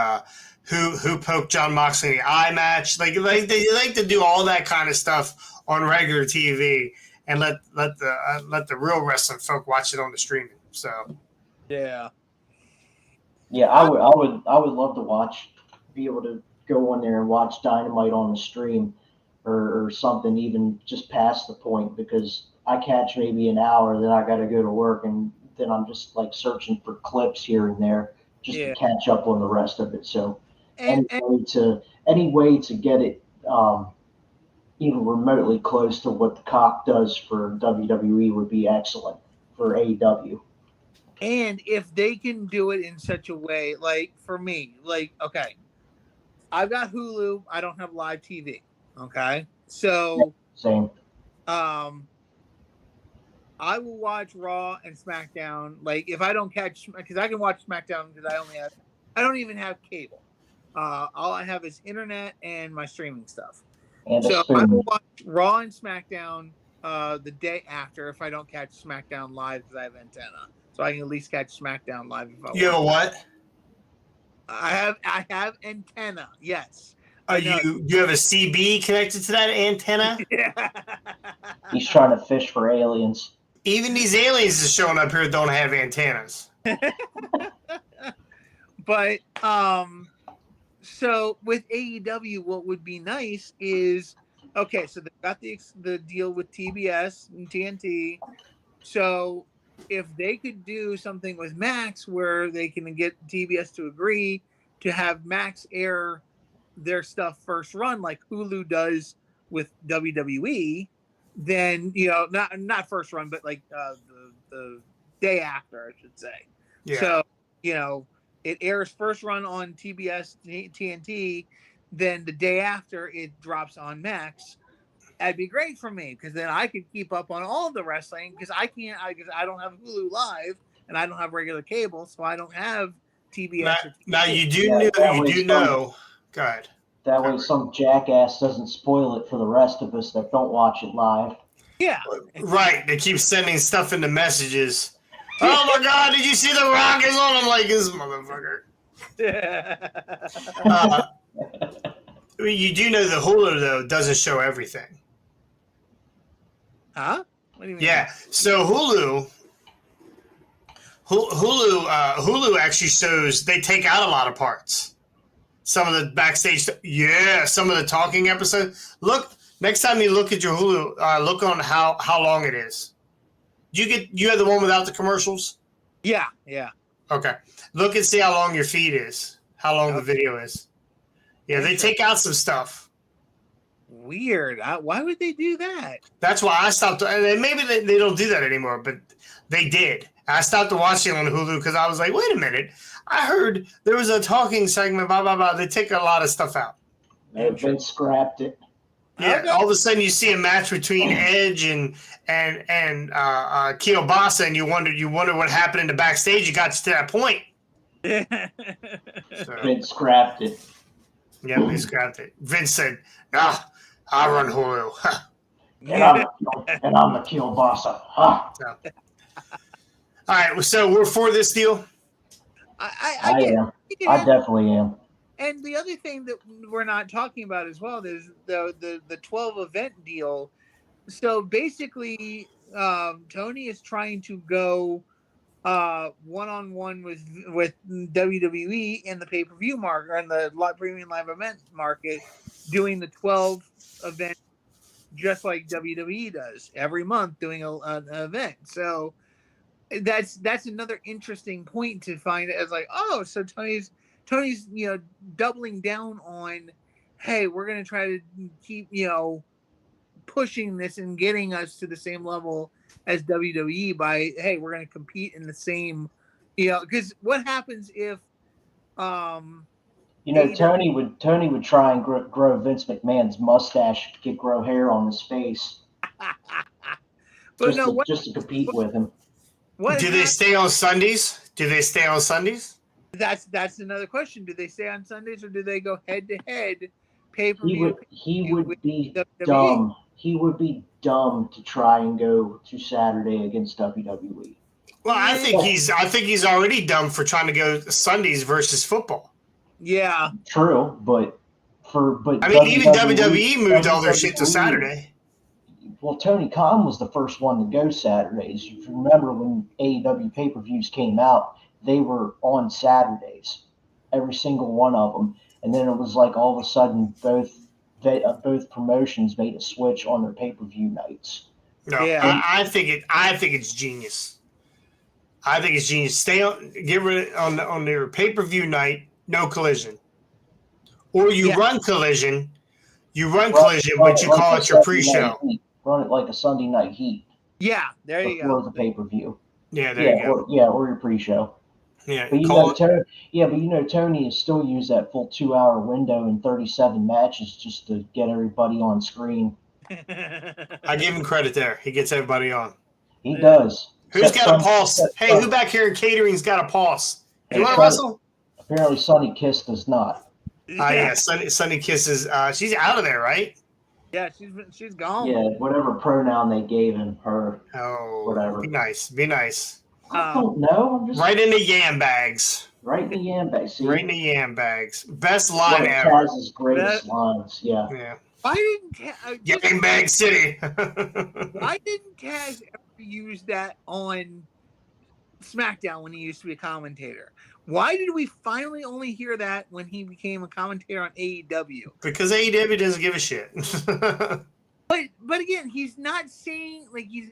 who poked John Moxley in the eye match. Like they like to do all that kind of stuff on regular TV and let the real wrestling folk watch it on the streaming. So Yeah. Yeah, I would love to be able to go on there and watch Dynamite on the stream or something, even just past the point, because I catch maybe an hour, then I got to go to work, and then I'm just like searching for clips here and there just to catch up on the rest of it. So any way to get it even remotely close to what the cock does for WWE would be excellent for AEW. And if they can do it in such a way, like for me, like, okay, I've got Hulu, I don't have live TV. Okay. So Same. I will watch Raw and SmackDown. Like if I don't catch, because I can watch SmackDown because I don't even have cable. All I have is internet and my streaming stuff. And so I will watch Raw and SmackDown the day after if I don't catch SmackDown live because I have antenna. So I can at least catch SmackDown live if I want. You have a what? I have antenna. Yes. You have a CB connected to that antenna? Yeah. He's trying to fish for aliens. Even these aliens that's showing up here don't have antennas. But so with AEW, what would be nice is okay. So they've got the deal with TBS and TNT. So if they could do something with Max where they can get TBS to agree to have Max air their stuff first run like Hulu does with WWE, then not first run, but like the day after, I should say. Yeah. So it airs first run on TBS TNT, then the day after it drops on Max. That'd be great for me because then I could keep up on all the wrestling because I don't have Hulu Live and I don't have regular cable, so I don't have TBS. Now you do know. Go ahead. That way, some jackass doesn't spoil it for the rest of us that don't watch it live. Yeah, right. They keep sending stuff in the messages. Oh my God! Did you see the Rock is on? I'm like, this motherfucker. You do know the Hulu though doesn't show everything. Huh? What do you mean? Yeah. So Hulu actually shows they take out a lot of parts. Some of the backstage, some of the talking episodes. Look, next time you look at your Hulu, look on how long it is. You have the one without the commercials? Yeah. Okay. Look and see how long your feed is. How long the video is. Yeah, they take out some stuff. Weird. Why would they do that? That's why I stopped. And maybe they don't do that anymore, but they did. I stopped watching on Hulu because I was like, wait a minute. I heard there was a talking segment, blah, blah, blah. They take a lot of stuff out. They scrapped it. Yeah, all of a sudden you see a match between Edge and Kielbasa, and you wonder what happened in the backstage. You got to that point. Vince scrapped it. Yeah, they scrapped it. Vince said, I run Hulu. And I'm the Kielbasa. So. All right, so we're for this deal? I am. I definitely am. And the other thing that we're not talking about as well is the 12 event deal. So basically, Tony is trying to go one-on-one with WWE in the pay-per-view market and the premium live event market, doing the 12 event just like WWE does every month, doing an event. So that's another interesting point to find as like, oh, so Tony's doubling down on, hey, we're gonna try to keep pushing this and getting us to the same level as WWE by, hey, we're going to compete in the same, because what happens if AEW, Tony would try and grow Vince McMahon's mustache, grow hair on his face, but no, just to compete with him. what Do they stay on Sundays? That's another question. Do they stay on Sundays or do they go head to head pay per He view? would be WWE? dumb. He would be dumb to try and go to Saturday against WWE. Well, I think he's already dumb for trying to go Sundays versus football. Yeah, true, but even WWE moved all their shit to Saturday. Well, Tony Khan was the first one to go Saturdays. If you remember when AEW pay-per-views came out, they were on Saturdays, every single one of them. And then it was like all of a sudden both promotions made a switch on their pay-per-view nights. No, yeah. I think it's genius. I think it's genius. Get rid on their pay-per-view night, no Collision, or you run Collision. But you call it your pre-show. Run it like a Sunday Night Heat. Yeah, there you go. Before the pay-per-view. Yeah, there you go. Or your pre-show. Yeah, but Tony has still used that full 2-hour window in 37 matches just to get everybody on screen. I give him credit there. He gets everybody on. He does. Who's got a pulse? Hey, who back here in catering's got a pulse? You want to wrestle? Apparently, Sunny Kiss does not. Yeah, Sunny Kiss is. She's out of there, right? Yeah, she's gone. Yeah, whatever pronoun they gave him, her. Oh, whatever. Be nice. I don't know. Right in the yam bags. Right in the yam bags. See? Right in the yam bags. Best line ever. Kaz's greatest lines. Yeah. Why didn't Yam Bag City? Why didn't Kaz ever use that on SmackDown when he used to be a commentator? Why did we finally only hear that when he became a commentator on AEW? Because AEW doesn't give a shit. But again, he's not saying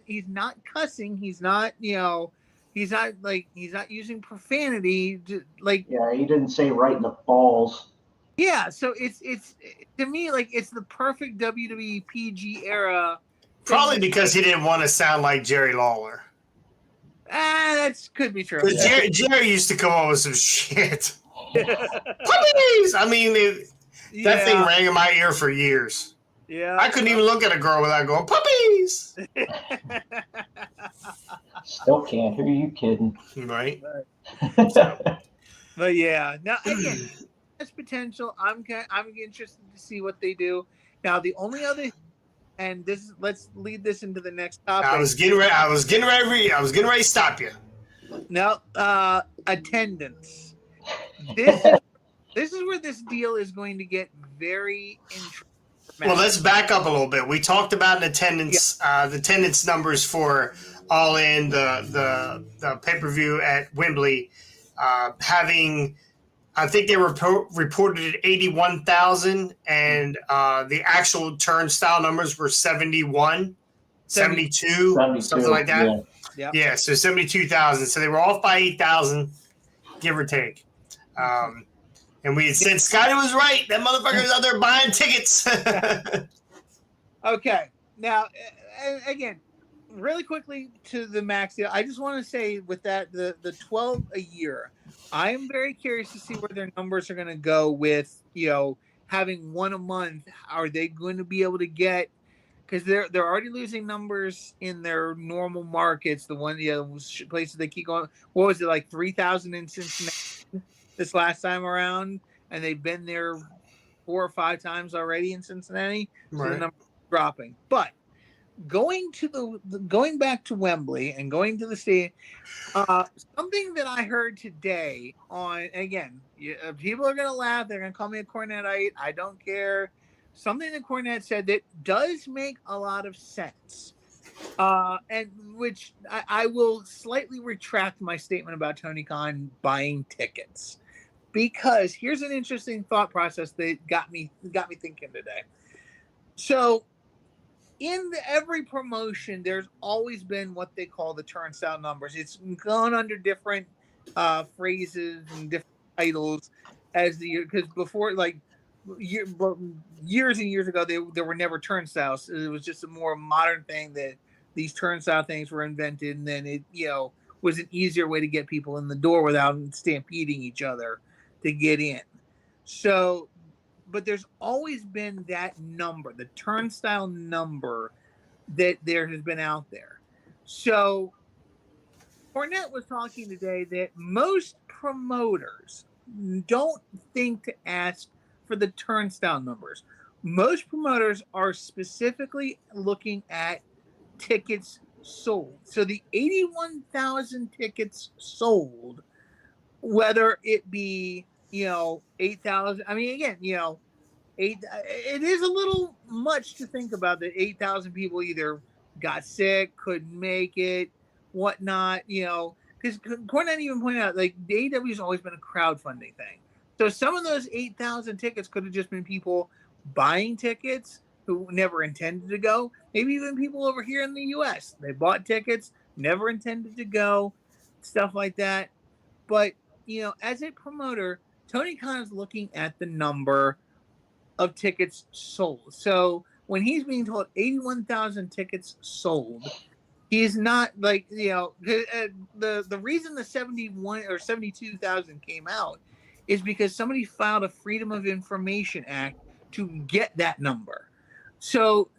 he's not cussing. He's not he's not using profanity. Yeah, he didn't say right in the balls. Yeah, so it's to me it's the perfect WWE PG era. Probably because he didn't want to sound like Jerry Lawler. That could be true. Because Jerry used to come on with some shit. Puppies! I mean, that thing rang in my ear for years. Yeah, I couldn't even look at a girl without going, puppies! Still can't. Who are you kidding? Right. But yeah, now again, that's potential. I'm interested to see what they do. Now, the only other, and let's lead this into the next topic. I was getting ready to stop you. Now, attendance. This is where this deal is going to get very interesting. Well, let's back up a little bit. We talked about attendance, the attendance numbers for All In, the pay-per-view at Wembley, having, I think they were reported at 81,000, and the actual turnstile numbers were 72, something like that. Yeah, so 72,000. So they were off by 8,000, give or take. And we had said Scotty was right. That motherfucker's out there buying tickets. Okay. Now, again, really quickly to the max deal. I just want to say with that, the 12 a year, I am very curious to see where their numbers are going to go with, having one a month. Are they going to be able to get, because they're already losing numbers in their normal markets. The one, places they keep going. What was it, like 3,000 in Cincinnati this last time around, and they've been there 4 or 5 times already in Cincinnati, so the number is dropping. But going back to Wembley and going to the stadium, something that I heard today on, again, people are going to laugh. They're going to call me a Cornetteite. I don't care. Something that Cornette said that does make a lot of sense. And which I will slightly retract my statement about Tony Khan buying tickets, because here's an interesting thought process that got me thinking today. So in every promotion, there's always been what they call the turnstile numbers. It's gone under different phrases and different titles as the because before years and years ago there were never turnstiles. It was just a more modern thing that these turnstile things were invented, and then it was an easier way to get people in the door without stampeding each other to get in. So but there's always been that number, the turnstile number that there has been out there. So Cornette was talking today that most promoters don't think to ask for the turnstile numbers. Most promoters are specifically looking at tickets sold. So the 81,000 tickets sold, whether it be 8,000. I mean, again, eight. It is a little much to think about that 8,000 people either got sick, couldn't make it, whatnot. Because Cornette even pointed out, like, the AEW has always been a crowdfunding thing. So some of those 8,000 tickets could have just been people buying tickets who never intended to go. Maybe even people over here in the U.S. They bought tickets, never intended to go, stuff like that. But as a promoter, Tony Khan is looking at the number of tickets sold. So when he's being told 81,000 tickets sold, he's not like, the reason the 71 or 72,000 came out is because somebody filed a Freedom of Information Act to get that number. So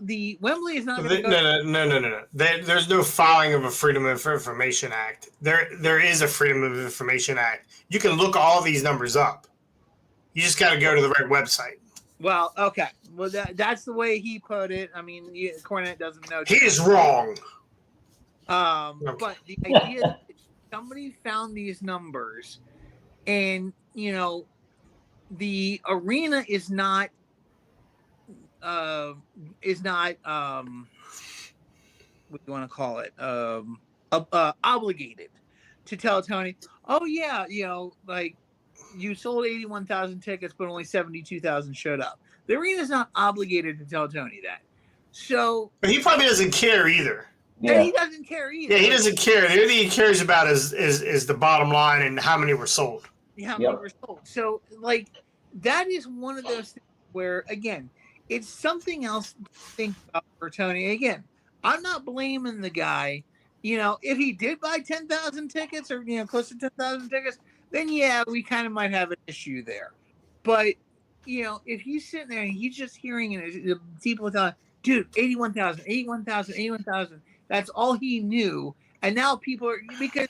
the Wembley is not going to go. No. There's no filing of a Freedom of Information Act. There is a Freedom of Information Act. You can look all these numbers up. You just got to go to the right website. Well, okay. Well, that's the way he put it. I mean, Cornette doesn't know. He is wrong. Okay. But the idea is somebody found these numbers, and the arena is not what do you want to call it, obligated to tell Tony, oh yeah, like, you sold 81,000 tickets, but only 72,000 showed up. The arena's not obligated to tell Tony that. So, but he probably doesn't care either. Yeah, he doesn't care either. Yeah, he doesn't care. The only thing he cares about is the bottom line and how many were sold. How many were sold. So, like, that is one of those things where, again, it's something else to think about for Tony. Again, I'm not blaming the guy. If he did buy 10,000 tickets or close to 10,000 tickets, then yeah, we kind of might have an issue there. But if he's sitting there and he's just hearing it, people telling, dude, 81,000, that's all he knew. And now people are, because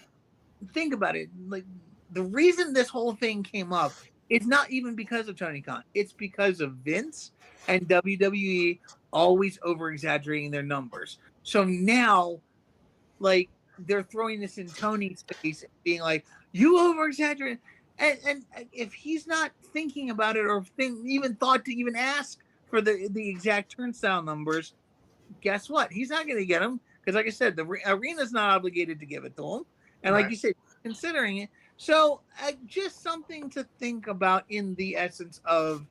think about it, like, the reason this whole thing came up is not even because of Tony Khan. It's because of Vince and WWE always over exaggerating their numbers. So now, like, they're throwing this in Tony's face and being like, you over exaggerate. And if he's not thinking about it or even thought to even ask for the exact turnstile numbers, guess what? He's not going to get them because, like I said, the arena's not obligated to give it to him. And like you said, considering it. So just something to think about in the essence of,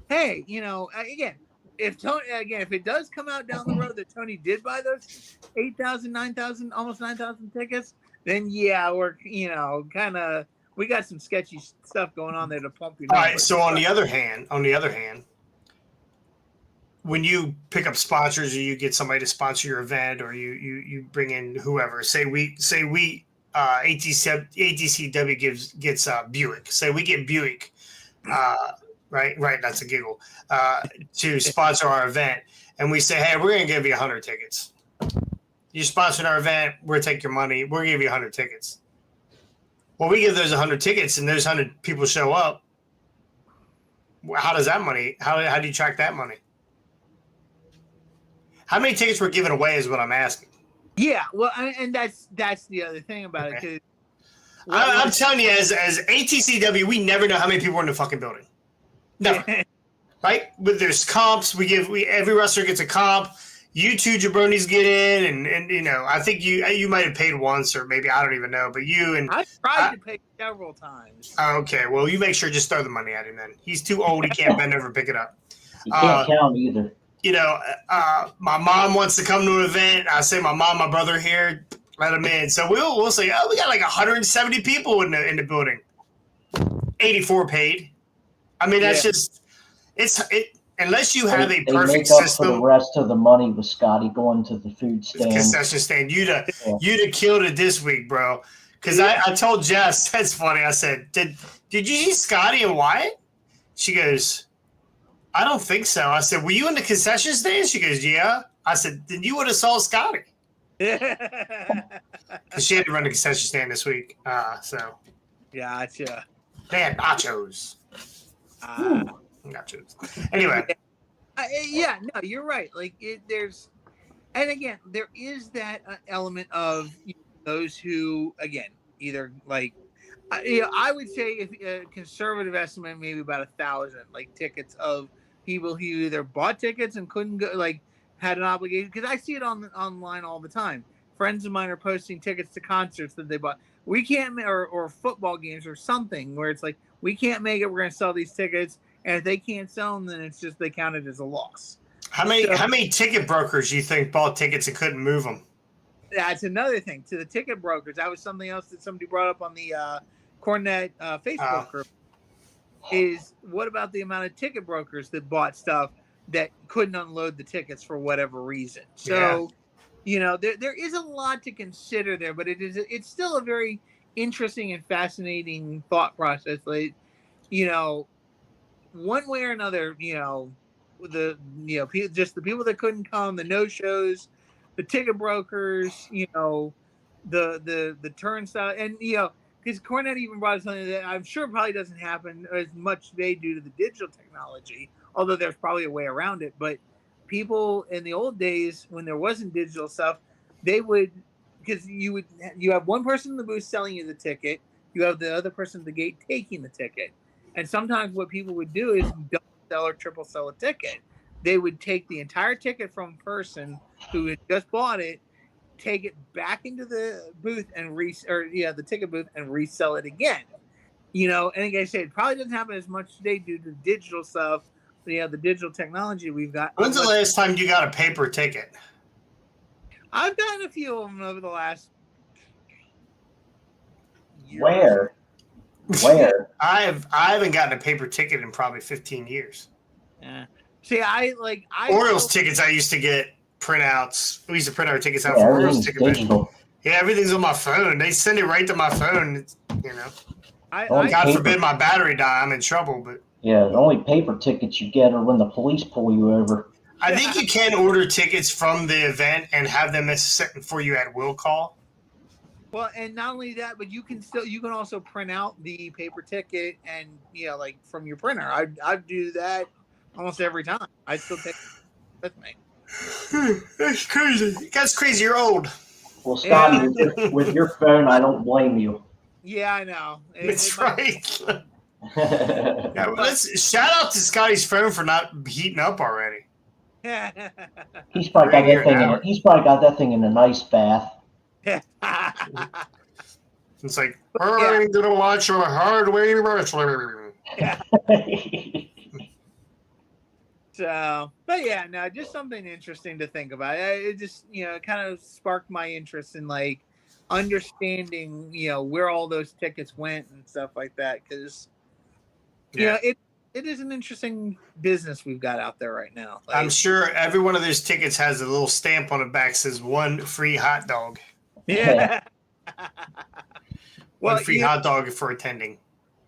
hey, again, if it does come out down the road that Tony did buy those 8,000, 9,000, almost 9,000 tickets, then yeah, we're we got some sketchy stuff going on there to pump you. All right. So on the other hand, when you pick up sponsors or you get somebody to sponsor your event or you bring in whoever, say we ATCW gets Buick. Say we get Buick. Right. That's a giggle. To sponsor our event, and we say, hey, we're going to give you 100 tickets. You sponsored our event, we'll take your money. We'll give you 100 tickets. Well, we give those 100 tickets, and those 100 people show up. How does that money? How do you track that money? How many tickets were given away is what I'm asking. Yeah, well, and that's the other thing about it. Cause I'm telling you, as ATCW, we never know how many people are in the fucking building. Never. Right? But there's comps. Every wrestler gets a comp. You two jabronis get in, and I think you might have paid once, or maybe I don't even know. But you and I tried to pay several times. Okay, well, you make sure just throw the money at him. Then he's too old; he can't bend over and pick it up. You can't count either. my mom wants to come to an event. I say my mom, my brother here, let them in. So we'll say, oh, we got like 170 people in the building. 84 paid. I mean, that's just unless you have a They perfect make up for system. the rest of the money with Scotty going to the food stand. Concession stand. You'd have killed it this week, bro. Because I told Jess, that's funny. I said, did you see Scotty and Wyatt? She goes, I don't think so. I said, were you in the concession stand? She goes, yeah. I said, then you would have saw Scotty. Because she had to run the concession stand this week. So. Gotcha. They had nachos. Nachos. Anyway. No, you're right. Like there's, and again, there is that element of those who, again, either like, I would say if a conservative estimate, maybe about 1,000 like tickets of people who either bought tickets and couldn't go, like had an obligation. Because I see it online all the time. Friends of mine are posting tickets to concerts that they bought. We can't, or football games or something where it's like, we can't make it. We're going to sell these tickets. And if they can't sell them, then it's just they count it as a loss. How many ticket brokers do you think bought tickets and couldn't move them? That's another thing. To the ticket brokers, that was something else that somebody brought up on the Cornet Facebook group. Is what about the amount of ticket brokers that bought stuff that couldn't unload the tickets for whatever reason? So, there is a lot to consider there, but it's still a very interesting and fascinating thought process. Like, one way or another, just the people that couldn't come, the no shows, the ticket brokers, the turnstile, and because Cornette even brought something that I'm sure probably doesn't happen as much today due to the digital technology, although there's probably a way around it. But people in the old days, when there wasn't digital stuff, they would, because you have one person in the booth selling you the ticket, you have the other person at the gate taking the ticket. And sometimes what people would do is double sell or triple sell a ticket. They would take the entire ticket from a person who had just bought it, take it back into the booth and the ticket booth and resell it again. And like I said, it probably doesn't happen as much today due to digital stuff. The digital technology we've got. When's the last time you got a paper ticket? I've gotten a few of them over the last year. Where? I haven't gotten a paper ticket in probably 15 years. Yeah. See, Orioles tickets I used to get printouts. We used to print our tickets out for Orioles tickets. Digital. Yeah, everything's on my phone. They send it right to my phone. God forbid my battery die. I'm in trouble. But yeah, the only paper tickets you get are when the police pull you over. I think you can order tickets from the event and have them set for you at will call. Well, and not only that, but you can also print out the paper ticket and like from your printer. I do that almost every time. I still take it with me. That's crazy. That's crazy. You're old. Well, Scotty, with your phone, I don't blame you. Yeah, I know. That's right. Yeah, let's shout out to Scotty's phone for not heating up already. He's probably got that thing. He's probably got that thing in an ice bath. It's like I'm gonna watch a hard way wrestling. So, but yeah, no, just something interesting to think about. It just kind of sparked my interest in like understanding where all those tickets went and stuff like that, because it is an interesting business we've got out there right now. Like, I'm sure every one of those tickets has a little stamp on the back that says one free hot dog. Yeah. One free hot dog for attending.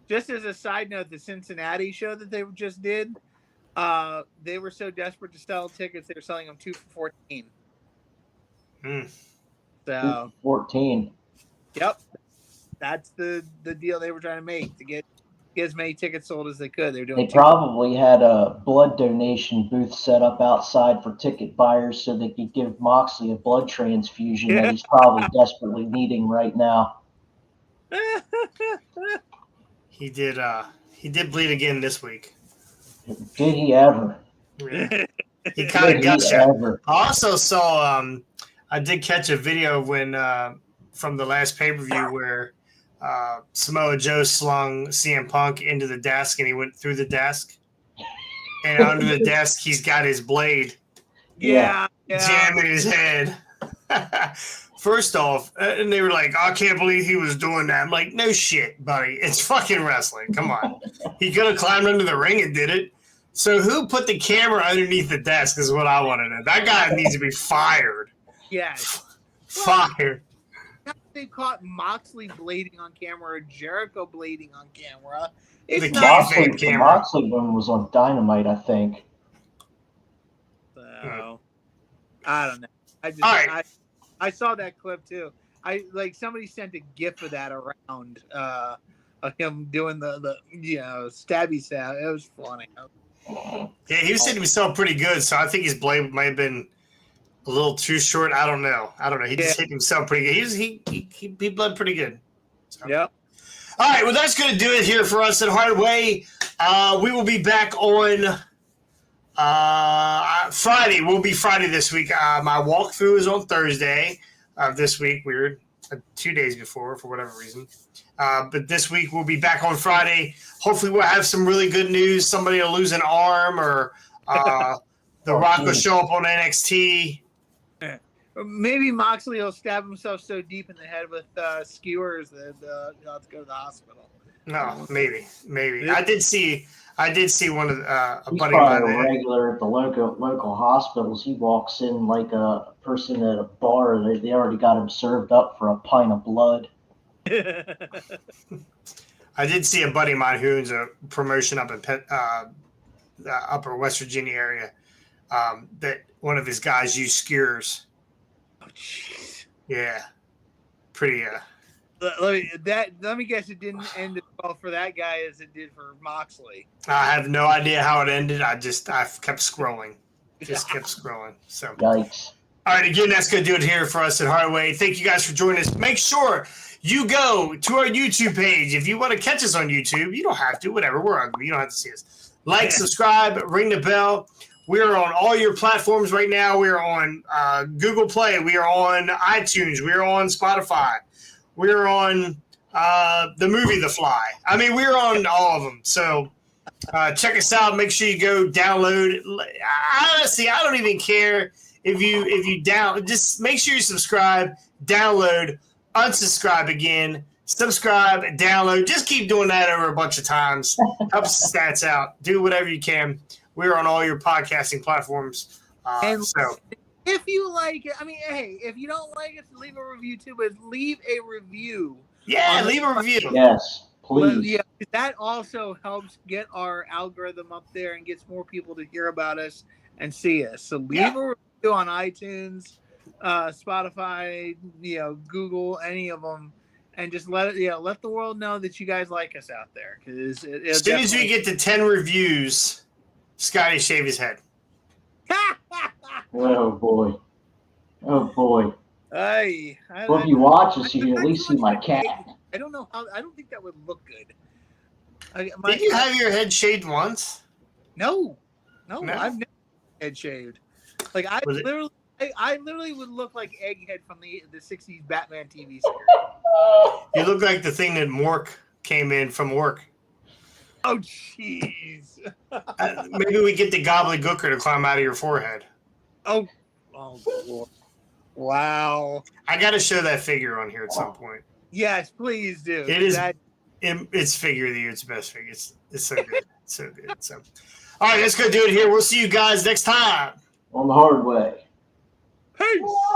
Just as a side note, the Cincinnati show that they just did, they were so desperate to sell tickets, they were selling them 2 for $14. So 14. Yep, that's the deal they were trying to make to get as many tickets sold as they could. They probably had a blood donation booth set up outside for ticket buyers so they could give Moxley a blood transfusion that he's probably desperately needing right now. He did bleed again this week. Did he ever? Yeah. He kind of got you. I also saw I did catch a video when from the last pay-per-view where Samoa Joe slung CM Punk into the desk and he went through the desk. And under the desk, he's got his blade. Yeah. jamming his head. First off, and they were like, I can't believe he was doing that. I'm like, no shit, buddy. It's fucking wrestling. Come on. He could have climbed under the ring and did it. So who put the camera underneath the desk is what I want to know. That guy needs to be fired. Yes. Fired. They caught Moxley blading on camera or Jericho blading on camera. It's The not kayfabe The camera. Moxley one was on Dynamite, I think. so. I don't know. All right. I saw that clip too. Somebody sent a gif of that around of him doing the stabby stab. It was funny. Yeah, he was hitting himself pretty good, so I think his blade might have been a little too short. I don't know. He just hit himself pretty good. He bled pretty good. So. Yep. All right, well, that's going to do it here for us at Hardway. We will be back on Friday. We'll be Friday this week. My walkthrough is on Thursday of this week. Weird. 2 days before, for whatever reason. But this week we'll be back on Friday. Hopefully we'll have some really good news. Somebody will lose an arm, or The Rock will show up on NXT. Maybe Moxley will stab himself so deep in the head with skewers that he'll have to go to the hospital. No, maybe. I did see one of a He's buddy of mine. probably a regular at the local hospitals. He walks in like a person at a bar. They already got him served up for a pint of blood. I did see a buddy of mine who owns a promotion up in the upper West Virginia area. That one of his guys used skewers. Oh, jeez. Yeah, pretty. Let me guess. It didn't end as well for that guy as it did for Moxley. I have no idea how it ended. I kept scrolling. Kept scrolling. So. Yikes. All right, again, that's going to do it here for us at Hardway. Thank you guys for joining us. Make sure you go to our YouTube page. If you want to catch us on YouTube, you don't have to. Whatever. We're ugly. You don't have to see us. Like, subscribe, ring the bell. We are on all your platforms right now. We are on Google Play. We are on iTunes. We are on Spotify. We are on the movie The Fly. I mean, we're on all of them. So check us out. Make sure you go download. Honestly, I don't even care if you just make sure you subscribe, download, unsubscribe again, subscribe, download. Just keep doing that over a bunch of times. Helps the stats out. Do whatever you can. We're on all your podcasting platforms. And so if you like it, I mean, hey, if you don't like it, leave a review too, but leave a review. Yeah, leave a review. Yes, please. But, yeah, that also helps get our algorithm up there and gets more people to hear about us and see us. So leave a review on iTunes, Spotify, Google, any of them, and just let the world know that you guys like us out there. Because as soon as we get to 10 reviews, Scotty shave his head. Oh boy. Well, Well, if you watch us, you can at least see my cat. I don't know how. I don't think that would look good. Did you have your head shaved once? No, I've never head shaved. Like I Was literally would look like Egghead from the '60s Batman TV series. You look like the thing that Mork came in from work. Oh, jeez. Maybe we get the gobbledygooker to climb out of your forehead. Oh, Lord. Wow. I got to show that figure on here at some point. Yes, please do. It is. It's figure of the year. It's the best figure. It's so good. It's so good. So, all right, let's go do it here. We'll see you guys next time On the hard way. Peace.